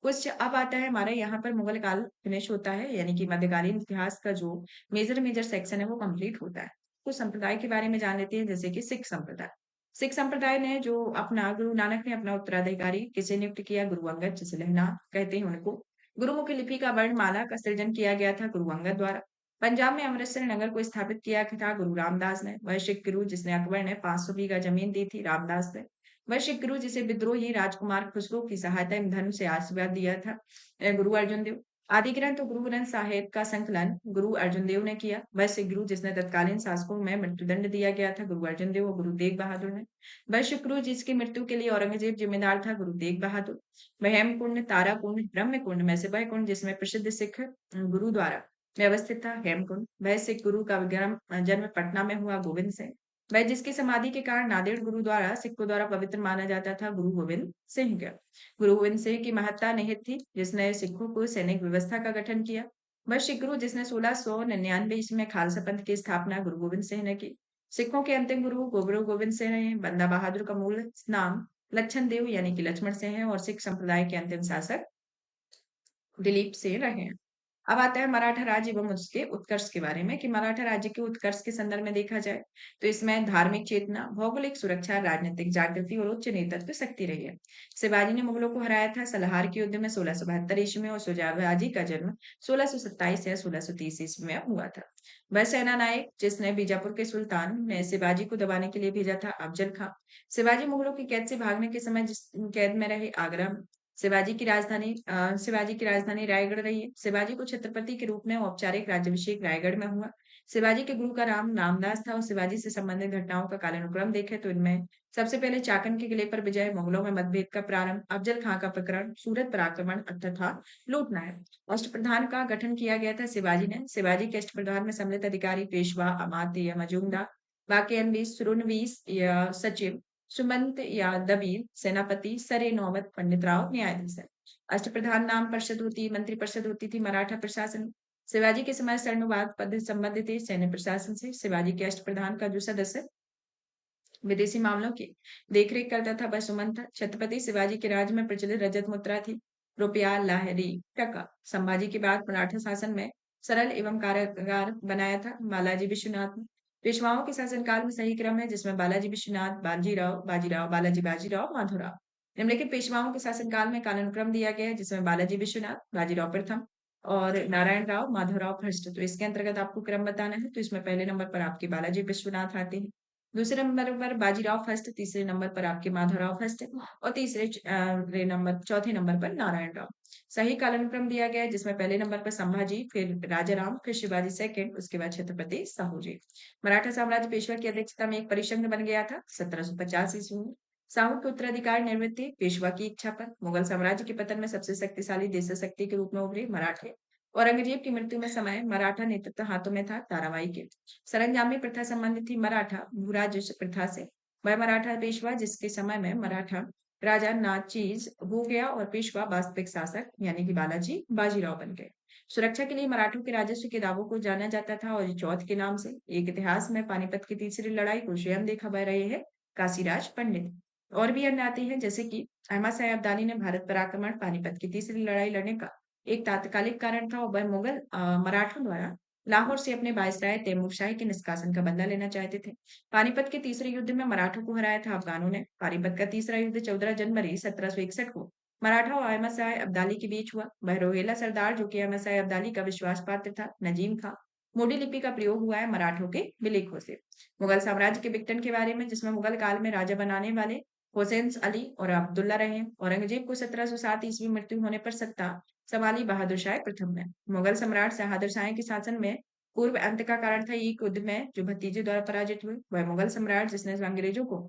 कुछ अब आता है हमारे यहाँ पर मुगल काल फिनिश होता है, यानी कि मध्यकालीन इतिहास का जो मेजर मेजर सेक्शन है वो कंप्लीट होता है। कुछ संप्रदाय के बारे में जान लेते हैं, जैसे कि सिख संप्रदाय। सिख संप्रदाय ने जो अपना गुरु नानक ने अपना उत्तराधिकारी किसे नियुक्त किया? गुरु अंगद, जिसे लहना कहते हैं उनको। गुरुमुखी लिपि का वर्णमाला का सृजन किया गया था गुरु अंगद द्वारा। पंजाब में अमृतसर नगर को स्थापित किया था गुरु रामदास ने। वह सिख गुरु जिसने अकबर ने 500 बीघा जमीन दी थी, रामदास ने। वह सिख गुरु जिसे विद्रोही राजकुमार खुसरो की सहायता एवं धर्म से आशीर्वाद दिया था, गुरु अर्जुन देव। आदि ग्रंथ और गुरु ग्रंथ साहिब का संकलन गुरु अर्जुन देव ने किया। वह सिख गुरु जिसने तत्कालीन शासकों में मृत्युदंड दिया गया था, गुरु अर्जुन देव और गुरु तेग बहादुर ने। वह सिख गुरु जिसकी मृत्यु के लिए औरंगजेब जिम्मेदार था, गुरु तेग बहादुर। वह हेम कुंड, तारा कुंड, ब्रह्म कुंड में से वह कुंड जिसमें प्रसिद्ध सिख गुरु द्वारा व्यवस्थित था, हेम कुंड। वह सिख गुरु का जन्म पटना में हुआ, गोविंद सिंह। वह जिसकी समाधि के कारण नांदेड़ गुरु द्वारा सिखों द्वारा पवित्र माना जाता था, गुरु गोविंद सिंह का। गुरु गोविंद सिंह की महत्ता निहित थी जिसने सिखों को सैनिक व्यवस्था का गठन किया। वह सिख गुरु जिसने 1699 ईस्वी में खालसा पंथ की स्थापना गुरु गोविंद सिंह ने की। सिखों के अंतिम गुरु गुरु गोविंद सिंह ने। बंदा बहादुर का मूल नाम लक्षण देव यानी कि लक्ष्मण सिंह है, और सिख संप्रदाय के अंतिम शासक दिलीप सिंह रहे हैं। अब आता है मराठा राज्य एवं उसके उत्कर्ष के बारे में, कि मराठा राज्य के उत्कर्ष के संदर्भ में देखा जाए तो इसमें धार्मिक चेतना, भौगोलिक सुरक्षा, राजनीतिक जागृति और उच्च नेतृत्व शक्ति रही है। शिवाजी ने मुगलों को हराया था सलाहार के युद्ध में 1672 ईस्वी में, और शिवाजी का जन्म 1627 या 1630 ईस्वी में हुआ था। वह सेना नायक जिसने बीजापुर के सुल्तान ने शिवाजी को दबाने के लिए भेजा था, अफजल खां। शिवाजी मुगलों की कैद से भागने के समय जिस कैद में रहे, आगरा में। शिवाजी की राजधानी रायगढ़ रही है। शिवाजी को छत्रपति के रूप में औपचारिक राज्याभिषेक रायगढ़ में हुआ। शिवाजी के गुरु का नाम नामदास था, और शिवाजी से संबंधित घटनाओं का कालानुक्रम देखें तो इनमें सबसे पहले चाकन के किले पर विजय, मुगलों में मतभेद का प्रारंभ, अफजल खां का प्रकरण, सूरत पर आक्रमण तथा लूटना है। अष्टप्रधान का गठन किया गया था शिवाजी ने। शिवाजी के अष्टप्रधान में सम्मिलित अधिकारी पेशवा, अमात्य या मजूमदार, वाक्यांवीस, सुरनवीस या सचिव, सुमंत या दबीर, सेनापति, सरे नौबत, पंडित राव, न्यायाधीश है। अष्टप्रधान नाम परिषद होती, मंत्री परिषद होती थी मराठा प्रशासन। शिवाजी के समय शरणवाद पद संबंधित थे सैन्य प्रशासन से। शिवाजी के अष्टप्रधान का जो सदस्य विदेशी मामलों की देखरेख करता था वह सुमंत था। छत्रपति शिवाजी के राज्य में प्रचलित रजत मुद्रा थी, रुपया, लाहरी, टका। संभाजी के बाद मराठा शासन में सरल एवं कारगर बनाया था बालाजी विश्वनाथ ने। पेशवाओं के शासनकाल में सही क्रम है जिसमें बालाजी विश्वनाथ, बाजीराव, बालाजी बाजीराव, माधवराव। निम्नलिखित पेशवाओं के शासनकाल में कालानुक्रम दिया गया है जिसमें बालाजी विश्वनाथ, बाजीराव प्रथम और नारायण राव, माधवराव फर्स्ट। तो इसके अंतर्गत आपको क्रम बताना है, तो इसमें पहले नंबर पर आपके बालाजी विश्वनाथ आते हैं, दूसरे नंबर पर बाजीराव फर्स्ट, तीसरे नंबर पर आपके माधवराव फर्स्ट और चौथे नंबर पर नारायण राव। सही कालानुक्रम दिया गया है जिसमें पहले नंबर पर संभाजी, फिर राजाराम, फिर शिवाजी सेकंड, उसके बाद छत्रपति साहू जी। मराठा साम्राज्य पेशवा की अध्यक्षता में एक परिषद बन गया था 1750 ईस्वी में। साहू के उत्तराधिकार निवृत्ति पेशवा की इच्छा पर। मुगल साम्राज्य के पतन में सबसे शक्तिशाली देश शक्ति के रूप में उभरे मराठे। औरंगजेब की मृत्यु में समय मराठा नेतृत्व हाथों में था ताराबाई के। सरंजामी प्रथा संबंधित थी मराठा भूराज प्रथा से। वह मराठा पेशवा जिसके समय में मराठा राजा नाचीज हो गया और पेशवा वास्तविक शासक यानी कि बालाजी बाजीराव बन गए। सुरक्षा के लिए मराठों के राजस्व के दावों को जाना जाता था और चौथ के नाम से। एक इतिहास में पानीपत की तीसरी लड़ाई को स्वयं देखा बह रहे हैं काशीराज पंडित। और भी अन्य आते हैं जैसे कि अहमद शाह अब्दाली ने भारत पर आक्रमण पानीपत की तीसरी लड़ाई लड़ने का एक तात्कालिक कारण था, और वह मुगल मराठों द्वारा लाहौर से अपने वायसराय तैमूर शाह के निष्कासन का बदला लेना चाहते थे। पानीपत के तीसरे युद्ध में मराठों को हराया था अफगानों ने। पानीपत का तीसरा युद्ध 14 जनवरी 1761 को मराठा और अहमद शाह अब्दाली के बीच हुआ। वह रोहिला सरदार जो कि अहमद शाह अब्दाली का विश्वास पात्र था, नजीम खां, मोडी लिपि का प्रयोग हुआ है मराठों के विलेखों से। मुगल साम्राज्य के विघटन के बारे में, जिसमें मुगल काल में राजा बनाने वाले हुसैन अली और अब्दुल्ला रहे। औरंगजेब को 1707 ईस्वी मृत्यु होने पर सत्ता संभाली बहादुर शाह प्रथम ने। मुगल सम्राट बहादुर शाह के शासन में पूर्व अंत का कारण था एक युद्ध में जो भतीजे द्वारा पराजित हुए। वह मुगल सम्राट जिसने अंग्रेजों को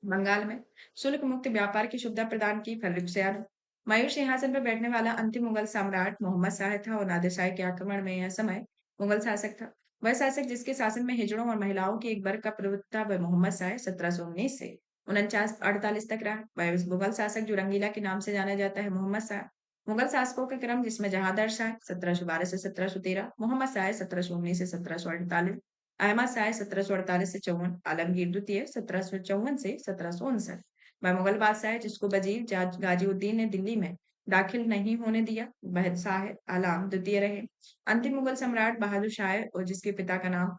बंगाल में शुल्क मुक्त व्यापार की सुविधा प्रदान की, फर्रुख सियार मयूर सिंहासन पर बैठने वाला अंतिम मुगल सम्राट मोहम्मद शाह था और नादिर शाह के आक्रमण में यह समय मुगल शासक था। वह शासक जिसके शासन में हिजड़ों और महिलाओं के एक वर्ग का प्रभुत्व था, वह मोहम्मद शाह 1719 से 49 तक रहा। वह उस मुगल शासक जो रंगीला के नाम से जाना जाता है, मोहम्मद शाह। मुगल शासकों का क्रम जिसमें जहांदर शाह 1712 से 1713, मोहम्मद शाह 1719 से 1748, अहमद शाह 1748 से 54, आलमगीर द्वितीय 1754 से 1759। वह मुगल बादशाह है जिसको वजीर गाजीउद्दीन ने दिल्ली में दाखिल नहीं होने दिया, वह शाह आलम द्वितीय रहे। अंतिम मुगल सम्राट बहादुर शाह और जिसके पिता का नाम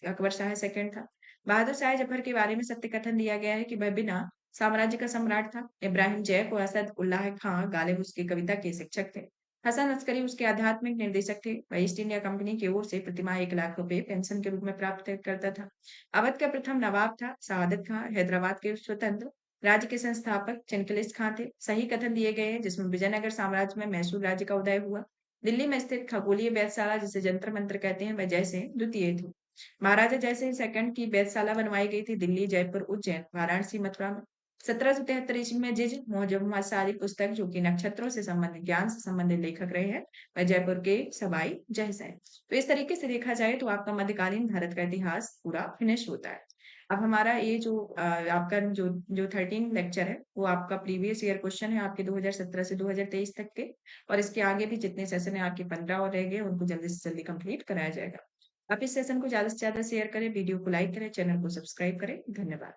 अकबर शाह सेकंड था। बहादुर शाह जफर के बारे में सत्य कथन दिया गया है कि वह बिना साम्राज्य का सम्राट था। इब्राहिम जैक और असद उल्लाह खां गालिब उसकी कविता के शिक्षक थे। हसन अस्करी उसके आध्यात्मिक निर्देशक थे। वह ईस्ट इंडिया कंपनी की ओर से प्रतिमाह 1 लाख रुपए पेंशन के रूप में प्राप्त करता था। अवध का प्रथम नवाब था सआदत खां। हैदराबाद के स्वतंत्र राज्य के संस्थापक चिनकलिस खां थे। सही कथन दिए गए हैं जिसमें विजयनगर साम्राज्य में मैसूर राज्य का उदय हुआ। दिल्ली में स्थित खगोलीय वेधशाला जिसे जंतर मंत्र कहते हैं, वह जयसिंह द्वितीय थी। महाराजा जयसिंह सेकंड की वेधशाला बनवाई गई थी दिल्ली, जयपुर, उज्जैन, वाराणसी, मथुरा में। 1773 ईस्वी में जिज मोहम्मद सारी पुस्तक जो कि नक्षत्रों से संबंधित ज्ञान से संबंधित लेखक रहे हैं, वह जयपुर के सवाई जय हैं। तो इस तरीके से देखा जाए तो आपका मध्यकालीन भारत का इतिहास पूरा फिनिश होता है। अब हमारा ये जो आपका जो 13 लेक्चर है वो आपका प्रीवियस ईयर क्वेश्चन है आपके 2017 से 2023 तक के। और इसके आगे भी जितने सेशन है आपके 15 और रह गए उनको जल्दी से जल्दी कंप्लीट कराया जाएगा। आप इस सेशन को ज्यादा से ज्यादा शेयर करें, वीडियो को लाइक करें, चैनल को सब्सक्राइब करें। धन्यवाद।